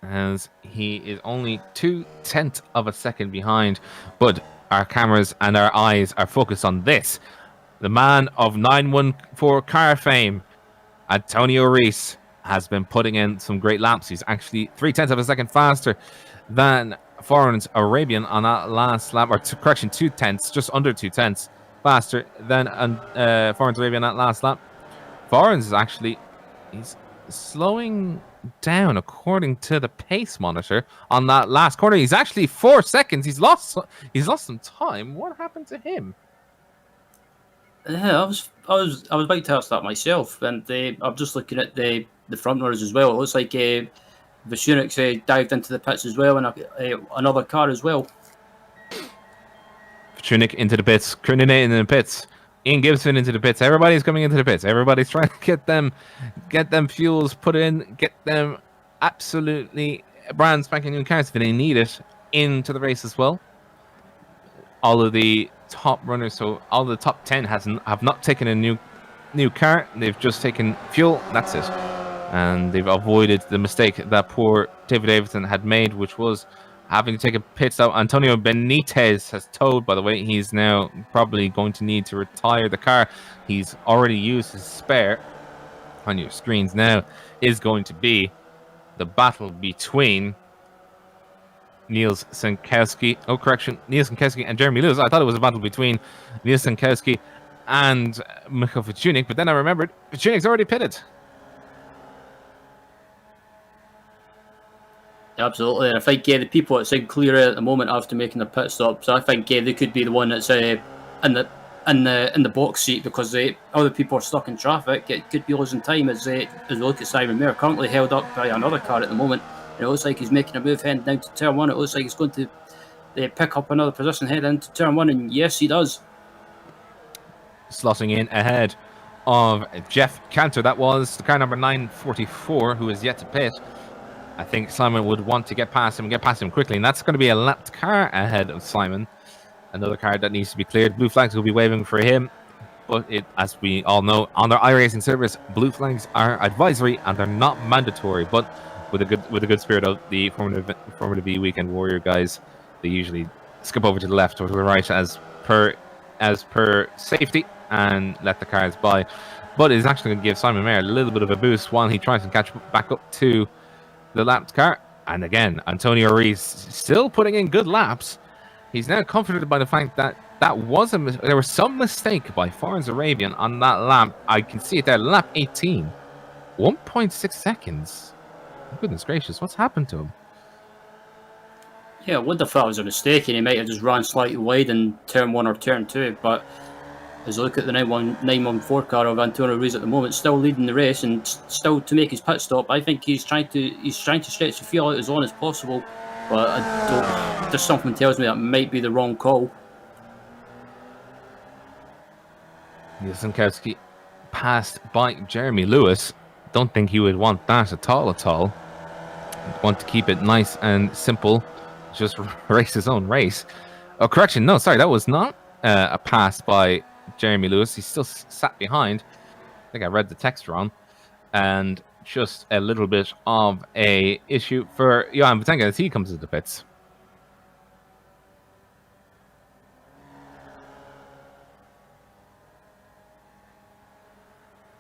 as he is only 0.2 of a second behind. But our cameras and our eyes are focused on this. The man of 914 car fame, Antonio Reese, has been putting in some great laps. He's actually 0.3 of a second faster than Florence Arabian on that last lap, or correction, 0.2, just under 0.2 faster than Florence Arabian on that last lap. Florence is actually, he's slowing down according to the pace monitor on that last corner. He's actually 4 seconds. He's lost some time. What happened to him? Yeah, I was about to ask that myself, and I'm just looking at the front runners as well. It looks like Fitzunic dived into the pits as well, and another car as well. Fitzunic into the pits, Croonin in the pits, Ian Gibson into the pits. Everybody's coming into the pits. Everybody's trying to get them fuels put in, get them absolutely brand spanking new cars if they need it into the race as well. All of the top runners, so all the top 10 have not taken a new car. They've just taken fuel. That's it, and they've avoided the mistake that poor David Davidson had made, which was having to take a pit stop. Antonio Benitez has towed, by the way. He's now probably going to need to retire the car. He's already used his spare. On your screens now is going to be the battle between Niels Sinkowski. Oh, correction. Niels Sinkowski and Jeremy Lewis. I thought it was a battle between Niels Sinkowski and Michael Fitzunic, but then I remembered Fitzunic already pitted. Absolutely, and I think the people at Sinclair at the moment after making their pit stop, so I think they could be the one that's in the box seat, because other people are stuck in traffic. It could be losing time as we look at Simon Mayer, currently held up by another car at the moment. And it looks like he's making a move heading down to turn one. It looks like he's going to pick up another position heading into turn one, and yes, he does. Slotting in ahead of Jeff Cantor. That was the car number 944, who is yet to pit. I think Simon would want to get past him quickly, and that's going to be a lapped car ahead of Simon. Another car that needs to be cleared. Blue flags will be waving for him, but as we all know, on their iRacing service, blue flags are advisory and they're not mandatory. But with a good spirit of the Formula V Weekend Warrior guys, they usually skip over to the left or to the right as per safety and let the cars by. But it's actually going to give Simon Mayer a little bit of a boost while he tries to catch back up to the lapped car. And again, Antonio Reese still putting in good laps. He's now comforted by the fact that there was some mistake by Florence Arabian on that lap. I can see it there, lap 18. 1.6 seconds. Goodness gracious, what's happened to him? Yeah, I wonder if that was a mistake and he might have just ran slightly wide in turn 1 or turn 2, but as I look at the 914 car of Antonio Ruiz at the moment, still leading the race and still to make his pit stop, I think he's trying to stretch the field out as long as possible, but I don't, just something tells me that might be the wrong call. Jankowski passed by Jeremy Lewis. Don't think he would want that at all. Want to keep it nice and simple. Just race his own race. Oh, correction. No, sorry. That was not a pass by Jeremy Lewis. He still sat behind. I think I read the text wrong. And just a little bit of a issue for Johan Batenga as he comes to the pits.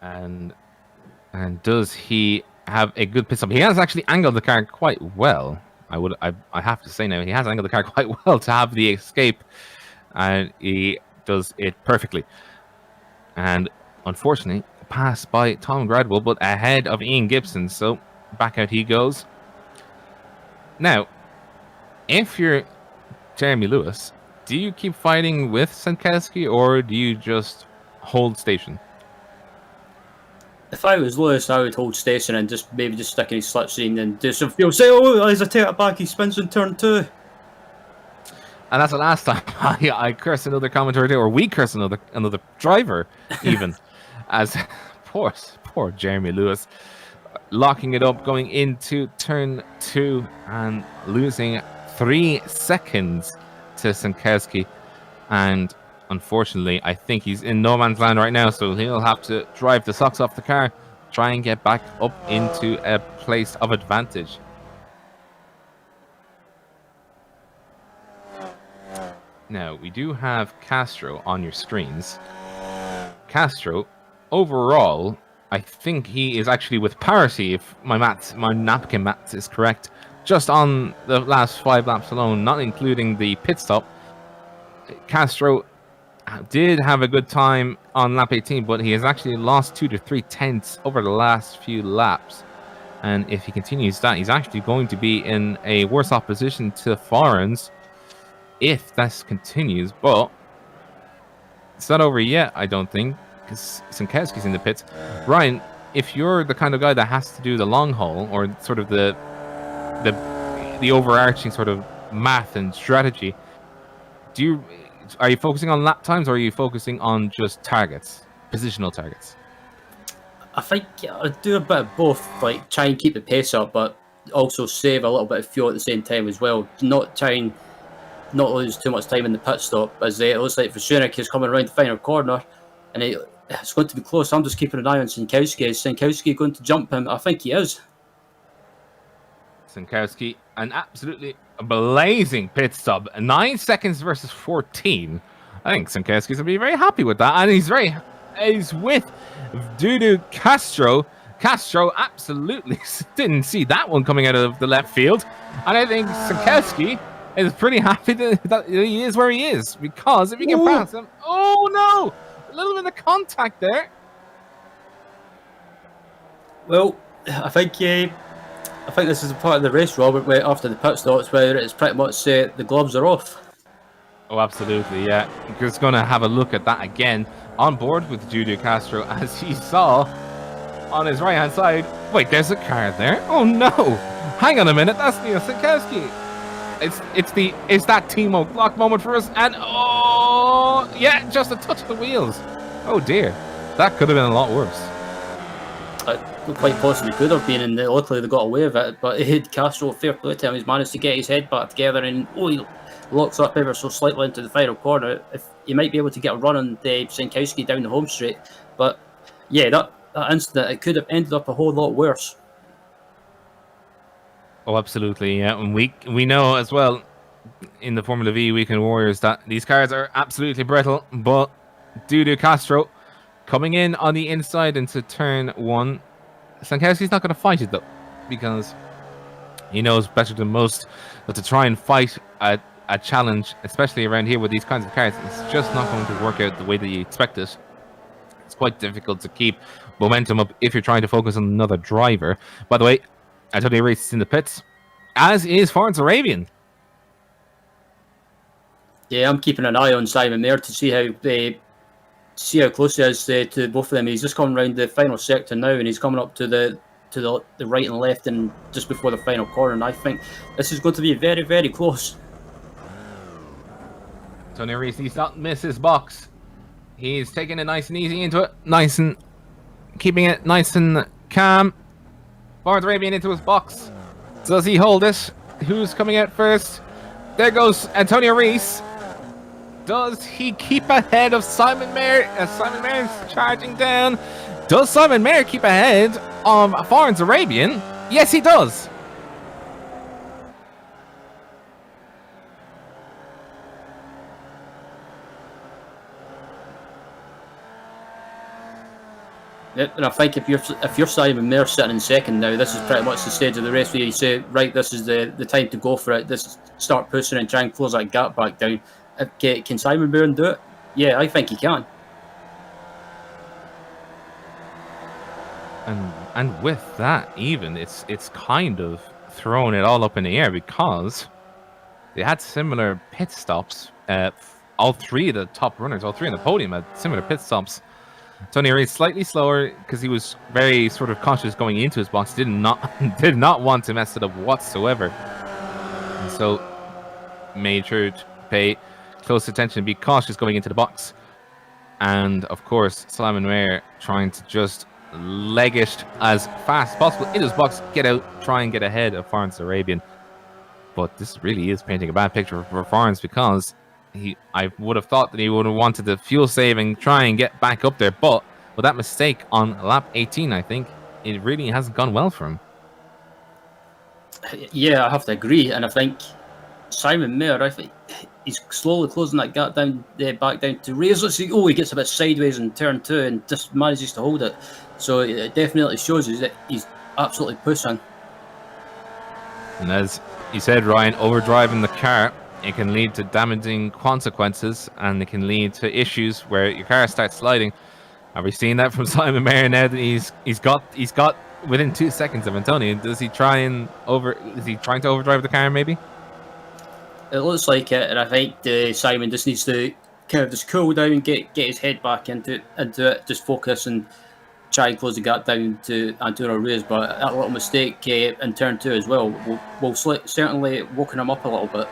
And does he have a good pit stop? He has actually angled the car quite well. I have to say now, he has angled the car quite well to have the escape, and he does it perfectly. And unfortunately, passed by Tom Gradwell, but ahead of Ian Gibson, so back out he goes. Now, if you're Jeremy Lewis, do you keep fighting with Jankowski, or do you just hold station? If I was Lewis, I would hold station and maybe just stick in his slipstream and do some fuel. Say, oh, as I take it back, he spins in turn 2. And that's the last time I curse another commentator, or we curse another driver, even. As poor Jeremy Lewis, locking it up, going into turn 2 and losing 3 seconds to Jankowski. And unfortunately, I think he's in no man's land right now, so he'll have to drive the socks off the car, try and get back up into a place of advantage. Now, we do have Castro on your screens. Castro, overall, I think he is actually with parity, if my napkin maths is correct, just on the last 5 laps alone, not including the pit stop. Castro did have a good time on lap 18, but he has actually lost 2 to 3 tenths over the last few laps. And if he continues that, he's actually going to be in a worse off position to Florence if this continues. But it's not over yet, I don't think, because Jankowski's in the pits. Ryan, if you're the kind of guy that has to do the long haul, or sort of the overarching sort of math and strategy, are you focusing on lap times, or are you focusing on just targets, positional targets? I think I do a bit of both, like try and keep the pace up, but also save a little bit of fuel at the same time as well. Not lose too much time in the pit stop, as it looks like Vasunik is coming around the final corner, and it's going to be close. I'm just keeping an eye on Jankowski. Is Jankowski going to jump him? I think he is. Jankowski, an absolutely blazing pit stop, 9 seconds versus 14. I think Jankowski's gonna be very happy with that, and he's with Dudu Castro. Castro absolutely didn't see that one coming out of the left field, and I think Jankowski is pretty happy that he is where he is, because if he can pass him, oh no, a little bit of contact there. Well, I think this is a part of the race, Robert, where after the pit stops, where it's pretty much the gloves are off. Oh, absolutely, yeah. Just going to have a look at that again. On board with Dudu Castro, as he saw on his right-hand side. Wait, there's a car there? Oh, no. Hang on a minute. That's Neil Jankowski. It's that Team O'Clock moment for us. And, oh, yeah, just a touch of the wheels. Oh, dear. That could have been a lot worse. Quite possibly could have been, and luckily they got away with it. But Castro, fair play to him, he's managed to get his head back together, and he locks up ever so slightly into the final corner. If he might be able to get a run on Jankowski down the home straight, but yeah, that incident, it could have ended up a whole lot worse. Oh, absolutely, yeah. And we know as well in the Formula V Weekend Warriors that these cars are absolutely brittle. But Dudu Castro coming in on the inside into turn 1. Jankowski's not going to fight it though, because he knows better than most that to try and fight a challenge, especially around here with these kinds of cars, it's just not going to work out the way that you expect it. It's quite difficult to keep momentum up if you're trying to focus on another driver. By the way, Antonio Reis is in the pits, as is Florence Arabian. Yeah, I'm keeping an eye on Simon Mayer to see how close he is to both of them. He's just coming around the final sector now, and he's coming up to the right and left, and just before the final corner. And I think this is going to be very, very close. Antonio Reese needs not miss his box. He's taking it nice and easy into it, nice and keeping it nice and calm. Florence Arabian into his box. Does he hold it? Who's coming out first? There goes Antonio Reese. Does he keep ahead of Simon Mayer as Simon Mayer is charging down? Does Simon Mayer keep ahead of Florence Arabian? Yes, he does. And I think if you're Simon Mayer sitting in second now, this is pretty much the stage of the race where you say, right, this is the time to go for it. Start pushing and try and close that gap back down. Can Simon Mayer do it? Yeah, I think he can. And with that, even it's kind of thrown it all up in the air because they had similar pit stops. All three of the top runners, all three on the podium had similar pit stops. Tony Reid slightly slower because he was very sort of cautious going into his box. Did not want to mess it up whatsoever, and so made sure to pay close attention, be cautious going into the box. And of course, Simon Mayer trying to just leg it as fast as possible in his box, get out, try and get ahead of Florence Arabian. But this really is painting a bad picture for Florence because I would have thought that he would have wanted the fuel saving, try and get back up there. But with that mistake on lap 18, I think it really hasn't gone well for him. Yeah, I have to agree. And I think Simon Mayer, I think he's slowly closing that gap down, back down to Reis. Let's see, he gets a bit sideways in turn 2 and just manages to hold it. So it definitely shows us that he's absolutely pushing. And as you said, Ryan, overdriving the car, it can lead to damaging consequences, and it can lead to issues where your car starts sliding. Have we seen that from Simon Mayer now that he's got within 2 seconds of Antonio? Is he trying to overdrive the car maybe? It looks like it, and I think Simon just needs to kind of just cool down, get his head back into it, just focus and try and close the gap down to Antonio Reis. But that little mistake in turn 2 as well will certainly woken him up a little bit.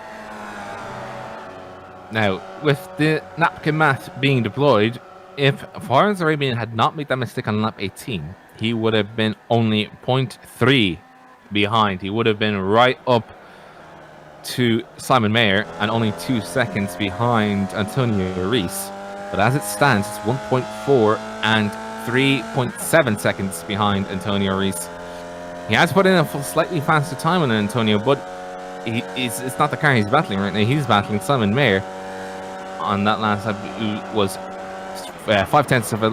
Now, with the napkin math being deployed, if Florence Arabian had not made that mistake on lap 18, he would have been only 0.3 behind. He would have been right up to Simon Mayer and only 2 seconds behind Antonio Reis. But as it stands, it's 1.4 and 3.7 seconds behind Antonio Reis. He has put in a slightly faster time on Antonio, but it's not the car he's battling right now. He's battling Simon Mayer. On that last lap, he was 5/10 of a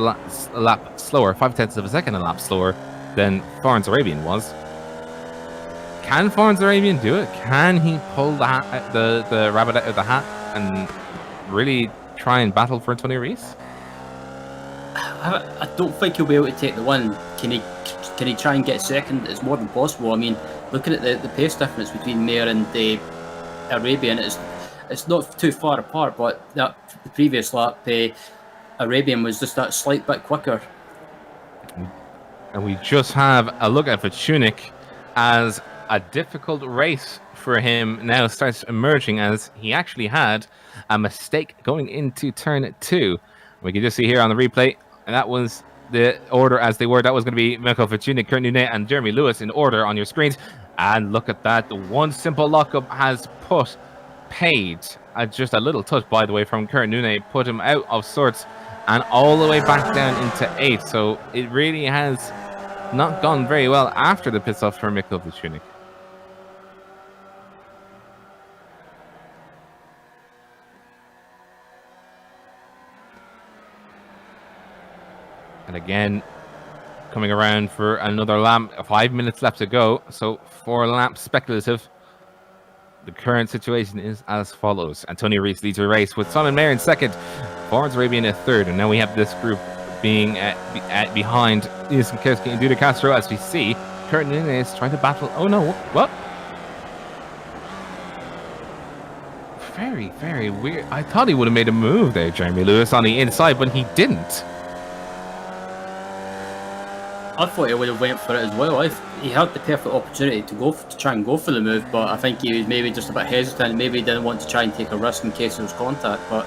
lap slower, 5/10 of a second a lap slower than Florence Arabian was. Can Florence Arabian do it? Can he pull the rabbit out of the hat and really try and battle for Antonio Reis? I don't think he'll be able to take the win. Can he try and get second? It's more than possible. I mean, looking at the pace difference between Mayer and the Arabian, it's not too far apart. But the previous lap, Arabian was just that slight bit quicker. And we just have a look at Vachunic as a difficult race for him now starts emerging, as he actually had a mistake going into turn 2. We can just see here on the replay, and that was the order as they were. That was going to be Mirko Vachunic, Kurt Nunet, and Jeremy Lewis in order on your screens. And look at that. The one simple lockup has paid just a little touch, by the way, from Kurt Nunet, put him out of sorts and all the way back down into 8th. So it really has not gone very well after the pit stop for Mirko Vachunic. And again, coming around for another lap. 5 minutes left to go. So 4 laps speculative. The current situation is as follows. Antonio Reis leads the race with Simon Mayer in second. Florence Arabian in third. And now we have this group being behind Ian Sinkowski and Duda Castro, as we see. Kurt Nunes trying to battle. Oh no, what? very, very weird. I thought he would have made a move there, Jeremy Lewis, on the inside, but he didn't. I thought he would have went for it as well. He had the perfect opportunity to try and go for the move, but I think he was maybe just a bit hesitant. Maybe he didn't want to try and take a risk in case there was contact. But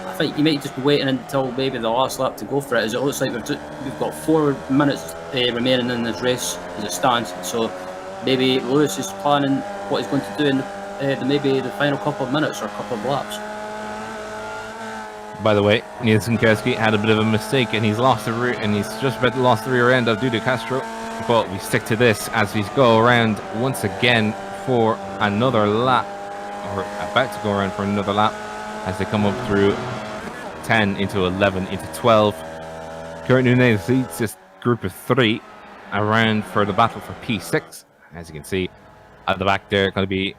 I think you might just be waiting until maybe the last lap to go for it, as it looks like we've got 4 minutes remaining in this race as it stands. So maybe Lewis is planning what he's going to do in maybe the final couple of minutes or a couple of laps. By the way, Niels Sinkowski had a bit of a mistake, and he's lost the rear, and he's just about to lost the rear end of Dudu Castro. But we stick to this as we go around once again for another lap, or about to go around for another lap, as they come up through 10 into 11 into 12. Kurt Nunez leads this group of 3 around for the battle for P6. As you can see at the back there, going to be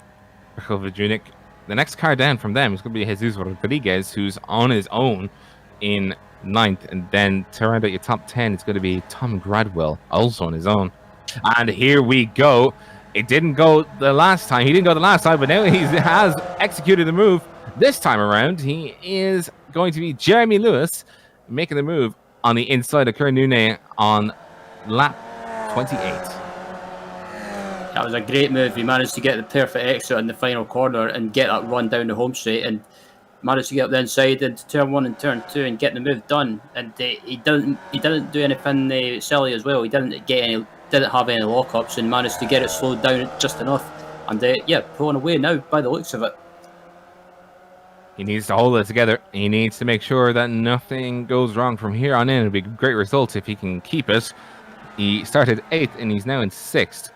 Vrchovic. The next car down from them is going to be Jesus Rodriguez, who's on his own in 9th. And then to round out your top 10, it's going to be Tom Gradwell, also on his own. And here we go. It didn't go the last time. He didn't go the last time, but now he has executed the move. This time around, he is going to be Jeremy Lewis making the move on the inside of Kurt Nune on lap 28. That was a great move. He managed to get the perfect exit in the final corner and get that run down the home straight, and managed to get up the inside into turn 1 and turn 2 and get the move done. And he didn't do anything silly as well. He didn't have any lockups and managed to get it slowed down just enough. And yeah, pulling away now by the looks of it. He needs to hold it together. He needs to make sure that nothing goes wrong from here on in. It'll be a great result if he can keep it. He started 8th and he's now in 6th.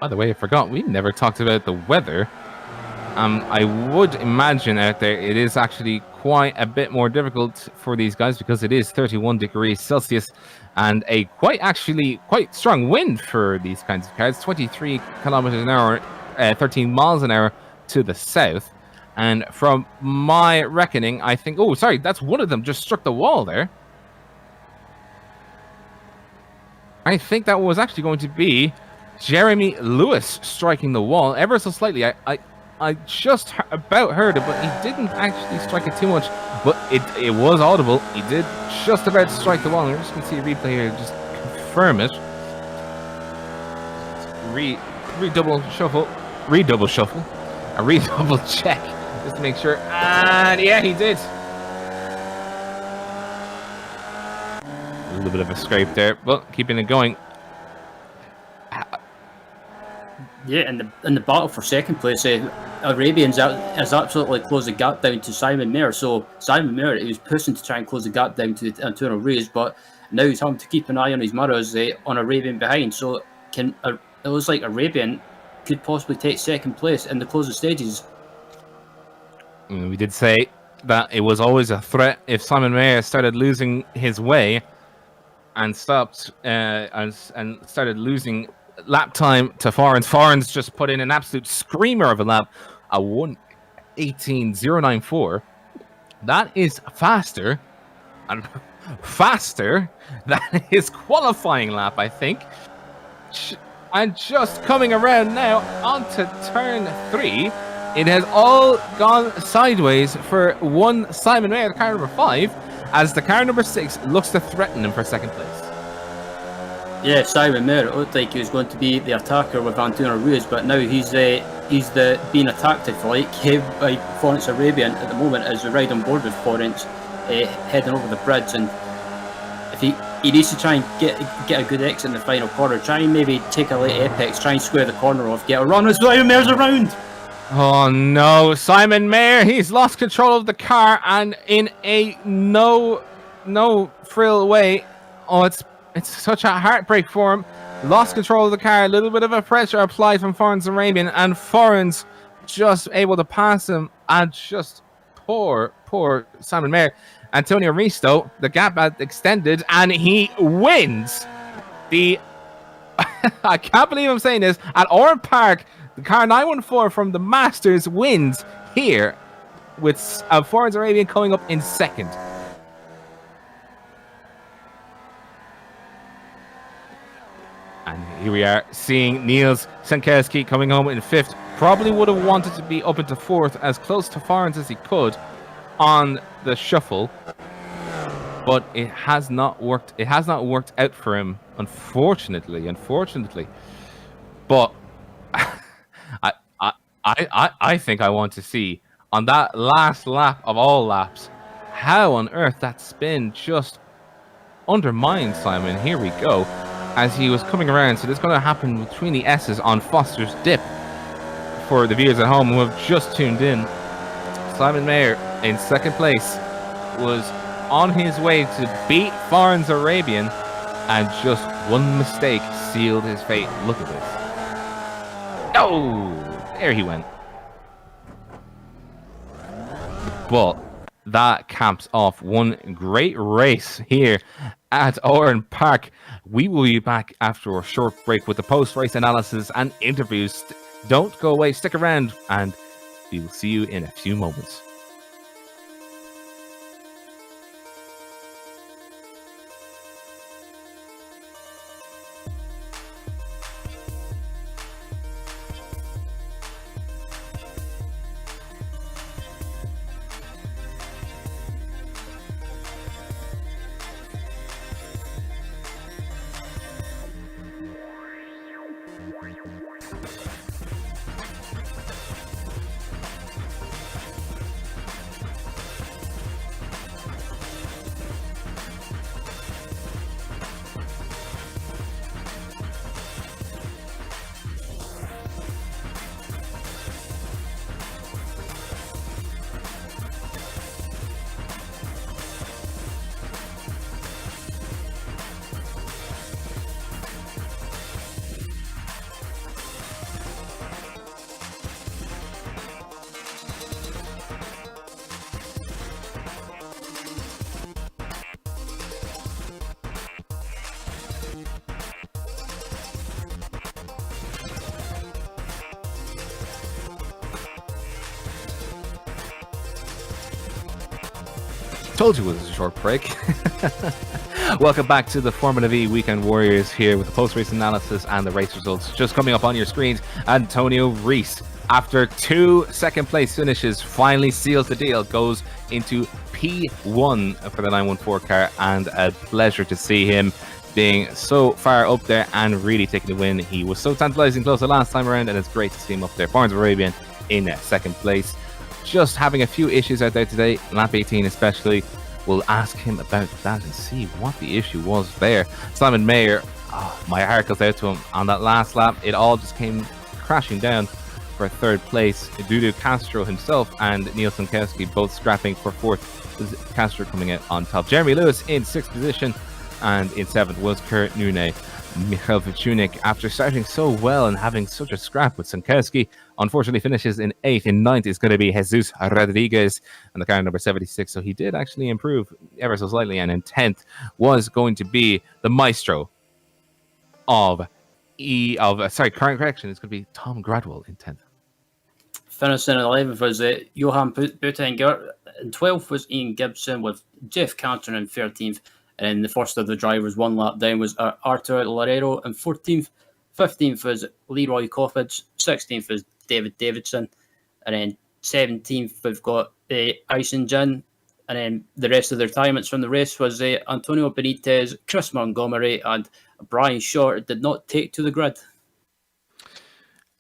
By the way, I forgot, we never talked about the weather. I would imagine out there it is actually quite a bit more difficult for these guys because it is 31 degrees Celsius and a quite strong wind for these kinds of cars. 23 kilometers an hour, 13 miles an hour to the south. And from my reckoning, I think... Oh, sorry, that's one of them just struck the wall there. I think that was actually going to be Jeremy Lewis striking the wall ever so slightly. I just about heard it, but he didn't actually strike it too much. But it was audible. He did just about strike the wall. And we're just going to see a replay here just confirm it. Redouble shuffle, a redouble check just to make sure. And yeah, he did. A little bit of a scrape there, but keeping it going. Yeah, in the battle for second place, Arabians has absolutely closed the gap down to Simon Mayer. So Simon Mayer, he was pushing to try and close the gap down to Antonio Reyes, but now he's having to keep an eye on his mirrors on Arabian behind. So it looks like Arabian could possibly take second place in the closing stages. We did say that it was always a threat if Simon Mayer started losing his way and stopped and started losing lap time to Forens. Forens just put in an absolute screamer of a lap, a 1:18.094. That is faster than his qualifying lap, I think. And just coming around now onto turn 3, it has all gone sideways for one Simon Mayer, the car number 5, as the car number 6 looks to threaten him for second place. Yeah, Simon Mayer, it looked like he was going to be the attacker with Antonio Reyes, but now he's being attacked, if you like, by Florence Arabian at the moment as we ride on board with Florence heading over the bridge. And if he needs to try and get a good exit in the final corner, try and maybe take a late apex, try and square the corner off, get a run as Simon Mayer's around. Oh no, Simon Mayer, he's lost control of the car, and in a no frill way. Oh, it's such a heartbreak for him. Lost control of the car, a little bit of a pressure applied from Forens Arabian, and Forens just able to pass him, and just poor Simon Mayer. Antonio Risto, the gap had extended, and he wins the I can't believe I'm saying this, at Oran Park. The car 914 from the Masters wins here, with Forens Arabian coming up in second. And here we are seeing Niels Sinkowski coming home in 5th. Probably would have wanted to be up into fourth, as close to Farns as he could on the shuffle, but it has not worked. It has not worked out for him, unfortunately. But I think I want to see on that last lap of all laps how on earth that spin just undermined Simon. Here we go, as he was coming around. So this is going to happen between the S's on Foster's dip. For the viewers at home who have just tuned in, Simon Mayer in second place was on his way to beat Farns Arabian, and just one mistake sealed his fate. Look at this. Oh, there he went. But that caps off one great race here at Oran Park. We will be back after a short break with the post-race analysis and interviews. Don't go away, stick around, and we will see you in a few moments. Told you it was a short break. Welcome back to the Formula V Weekend Warriors here with the post-race analysis and the race results. Just coming up on your screens, Antonio Rees, after 2 second-place finishes, finally seals the deal, goes into P1 for the 914 car, and a pleasure to see him being so far up there and really taking the win. He was so tantalizing close the last time around, and it's great to see him up there. Farns Arabian in second place. Just having a few issues out there today, lap 18 especially. We'll ask him about that and see what the issue was there. Simon Mayer, my heart goes out to him on that last lap. It all just came crashing down for third place due to Castro himself and Neil Sankowski both scrapping for fourth, with Castro coming out on top. Jeremy Lewis in sixth position, and in seventh was Kurt Nune. Michael Vichunik, after starting so well and having such a scrap with Sankowski, unfortunately finishes in 8th. In 9th is going to be Jesus Rodriguez and the car number 76. So he did actually improve ever so slightly. And in 10th was going to be the maestro current correction. It's going to be Tom Gradwell in 10th. Finishing in 11th was Johan Butenger. In 12th was Ian Gibson, with Jeff Cantor in 13th. And the first of the drivers 1 lap down was Artur Laredo in 14th. 15th was Leroy Coppage. 16th was David Davidson. And then 17th we've got Ison Jin. And then the rest of the retirements from the race was Antonio Benitez, Chris Montgomery, and Brian Short did not take to the grid.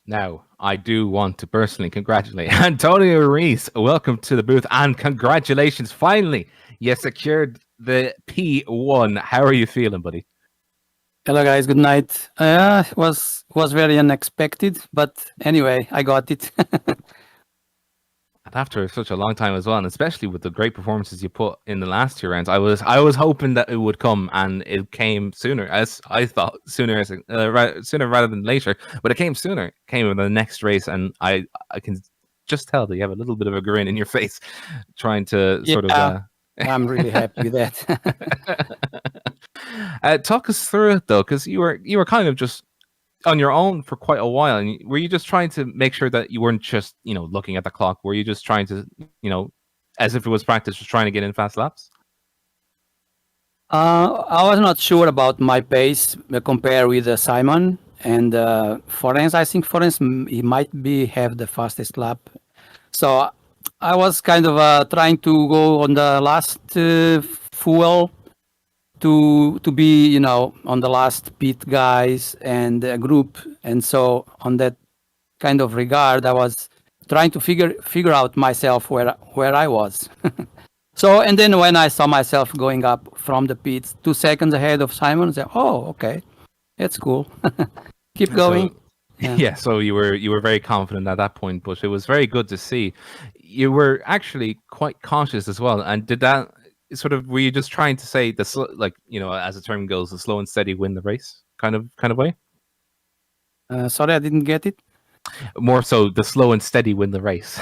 Now, I do want to personally congratulate Antonio Rees. Welcome to the booth, and congratulations. Finally, you secured the P1. How are you feeling, buddy? Hello, guys. Good night. Was very unexpected, but anyway, I got it. And after such a long time as well, and especially with the great performances you put in the last 2 rounds, I was hoping that it would come, and it came sooner, as I thought, sooner rather than later. But it came sooner. It came in the next race, and I can just tell that you have a little bit of a grin in your face, trying to sort of. I'm really happy with that. Talk us through it though, because you were kind of just on your own for quite a while, and were you just trying to make sure that you weren't just looking at the clock? Were you just trying to as if it was practice, just trying to get in fast laps? I was not sure about my pace compared with Simon, And Forens, I think Forens, he might have the fastest lap. So I was kind of trying to go on the last fuel to be, you know, on the last pit guys and group. And so on that kind of regard, I was trying to figure out myself where I was. So, and then when I saw myself going up from the pits 2 seconds ahead of Simon, I said, "Oh, okay, that's cool. Keep going." So, Yeah. yeah, so you were very confident at that point, but it was very good to see. You were actually quite cautious as well. And did that sort of, were you just trying to say like, you know, as the term goes, the slow and steady win the race kind of way? Sorry, I didn't get it. More so, the slow and steady win the race.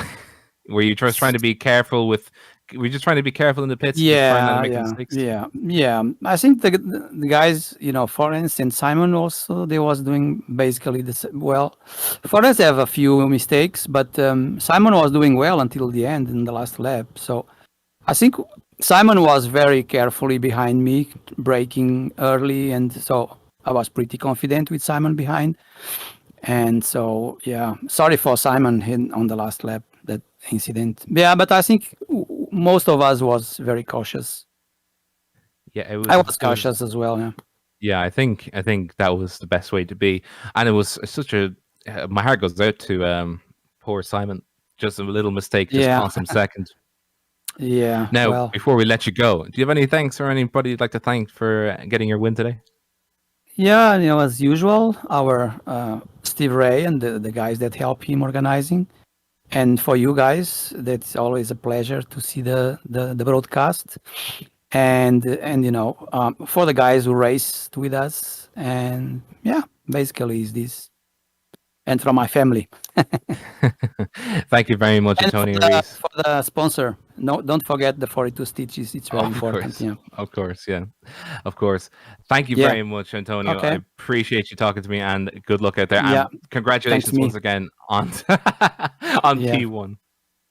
Were you just trying to be careful with? Were you just trying to be careful in the pits? Just trying not to make mistakes? Yeah. I think the guys, you know, Forens and Simon also, they was doing basically the same. Well, Forens have a few mistakes, but Simon was doing well until the end in the last lap. So I think Simon was very carefully behind me, braking early, and so I was pretty confident with Simon behind. And so, yeah, sorry for Simon on the last lap, that incident. Yeah, but I think most of us was very cautious. Yeah, I was cautious as well. Yeah. Yeah, I think that was the best way to be, and it was such a. My heart goes out to poor Simon. Just a little mistake just cost him seconds. Yeah. Now, well, before we let you go, do you have any thanks or anybody you'd like to thank for getting your win today? yeah, you know, as usual, our Steve Ray and the guys that help him organizing. And for you guys, that's always a pleasure to see the broadcast. And you know, for the guys who raced with us, and yeah, basically is this. And from my family. Thank you very much, And Antonio Reese. for the sponsor, no, don't forget the 42 stitches. It's very important. Course. Yeah, Of course, yeah, of course. Thank you very much, Antonio. Okay. I appreciate you talking to me, and good luck out there. Yeah. And congratulations Thanks, once again on on Yeah. P1.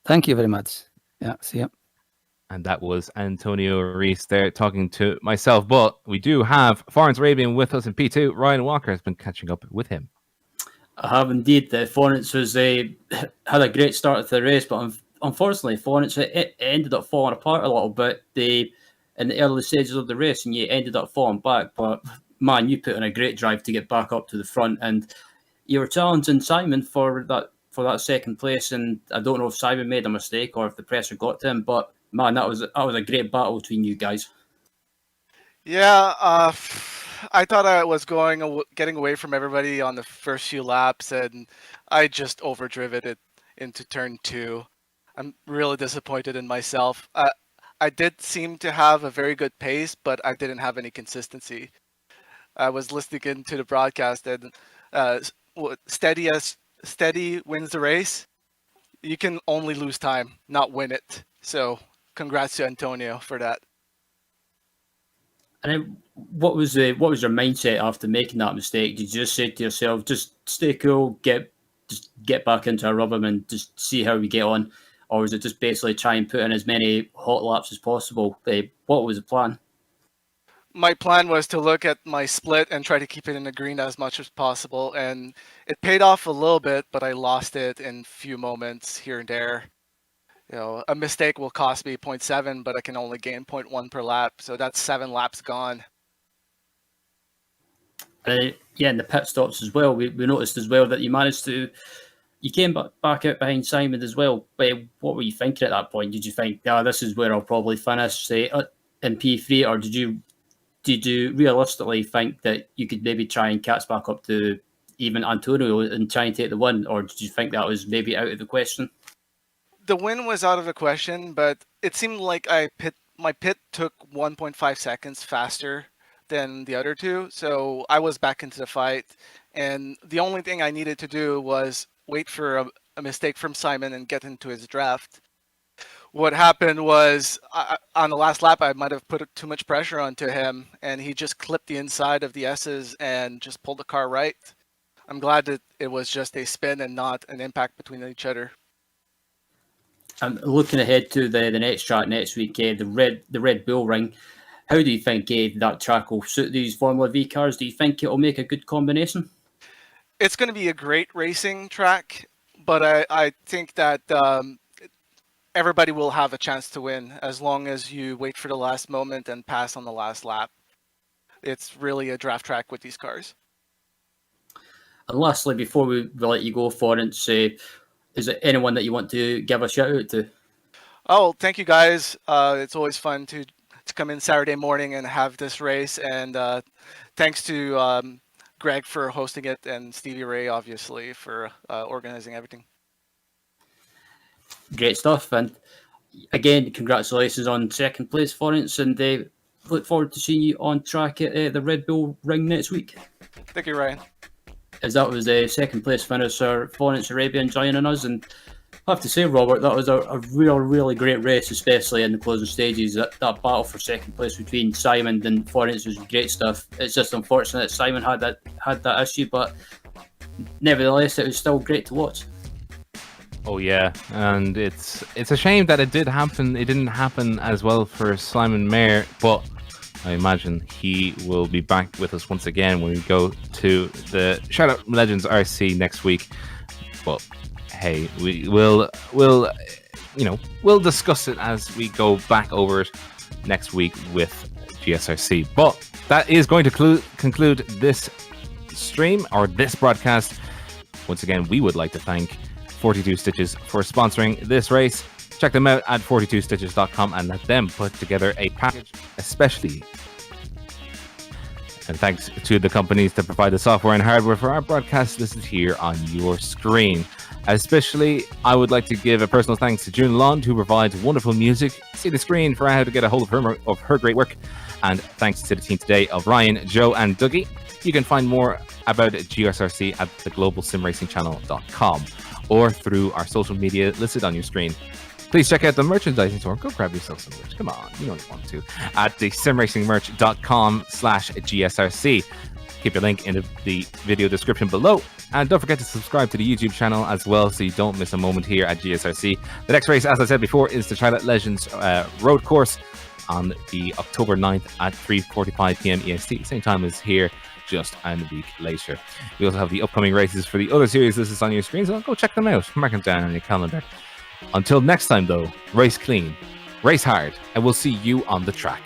Thank you very much. Yeah, see ya. And that was Antonio Reese there talking to myself. But we do have Florence Arabian with us in P2. Ryan Walker has been catching up with him. I have indeed. Florence was had a great start to the race, but unfortunately, Florence it ended up falling apart a little bit. In the early stages of the race, and you ended up falling back. But man, you put in a great drive to get back up to the front, and you were challenging Simon for that second place. And I don't know if Simon made a mistake or if the pressure got to him, but man, that was a great battle between you guys. Yeah, I thought I was getting away from everybody on the first few laps, and I just overdriven it into turn 2. I'm really disappointed in myself. I did seem to have a very good pace, but I didn't have any consistency. I was listening into the broadcast, and steady wins the race. You can only lose time, not win it. So congrats to Antonio for that. And then what was your mindset after making that mistake? Did you just say to yourself, just stay cool, just get back into a rhythm and just see how we get on? Or was it just basically try and put in as many hot laps as possible? What was the plan? My plan was to look at my split and try to keep it in the green as much as possible. And it paid off a little bit, but I lost it in a few moments here and there. You know, a mistake will cost me 0.7, but I can only gain 0.1 per lap. So that's 7 laps gone. Yeah, and the pit stops as well. We noticed as well that you came back out behind Simon as well. But what were you thinking at that point? Did you think, this is where I'll probably finish, say, in P3? Or did you realistically think that you could maybe try and catch back up to even Antonio and try and take the win? Or did you think that was maybe out of the question? The win was out of the question, but it seemed like my pit took 1.5 seconds faster than the other two, so I was back into the fight, and the only thing I needed to do was wait for a mistake from Simon and get into his draft. What happened was, on the last lap, I might have put too much pressure onto him, and he just clipped the inside of the S's and just pulled the car right. I'm glad that it was just a spin and not an impact between each other. And looking ahead to the next track next week, the Red Bull Ring, how do you think that track will suit these Formula V cars? Do you think it'll make a good combination? it's going to be a great racing track, but I think that everybody will have a chance to win as long as you wait for the last moment and pass on the last lap. It's really a draft track with these cars. And lastly, before we let you go, Florence, is there anyone that you want to give a shout out to? Oh, thank you guys. It's always fun to come in Saturday morning and have this race. And thanks to Greg for hosting it and Stevie Ray, obviously, for organizing everything. Great stuff. And again, congratulations on second place, Florence. And look forward to seeing you on track at the Red Bull Ring next week. Thank you, Ryan. As that was the second place finisher, Florence Arabian, joining us. And I have to say, Robert, that was a really great race, especially in the closing stages. That battle for second place between Simon and Florence was great stuff. It's just unfortunate that Simon had that issue, but nevertheless, it was still great to watch. Oh yeah, and it's a shame that it did happen. It didn't happen as well for Simon Mayer, but I imagine he will be back with us once again when we go to the Shoutout Legends RC next week. But hey, we'll discuss it as we go back over it next week with GSRC. But that is going to conclude this stream or this broadcast. Once again, we would like to thank 42 Stitches for sponsoring this race. Check them out at 42stitches.com and let them put together a package especially. And thanks to the companies that provide the software and hardware for our broadcast listed here on your screen. Especially, I would like to give a personal thanks to June Lund, who provides wonderful music. See the screen for how to get a hold of her great work. And thanks to the team today of Ryan, Joe, and Dougie. You can find more about GSRC at the Global SimRacing Channel.com or through our social media listed on your screen. Please check out the merchandising store. Go grab yourself some merch. Come on, you know you want to. At the simracingmerch.com/GSRC. Keep your link in the video description below. And don't forget to subscribe to the YouTube channel as well so you don't miss a moment here at GSRC. The next race, as I said before, is the Charlotte Legends Road Course on the October 9th at 3:45 p.m. EST. Same time as here, just a week later. We also have the upcoming races for the other series. This is on your screen, so go check them out. Mark them down on your calendar. Until next time, though, race clean, race hard, and we'll see you on the track.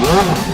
Whoa.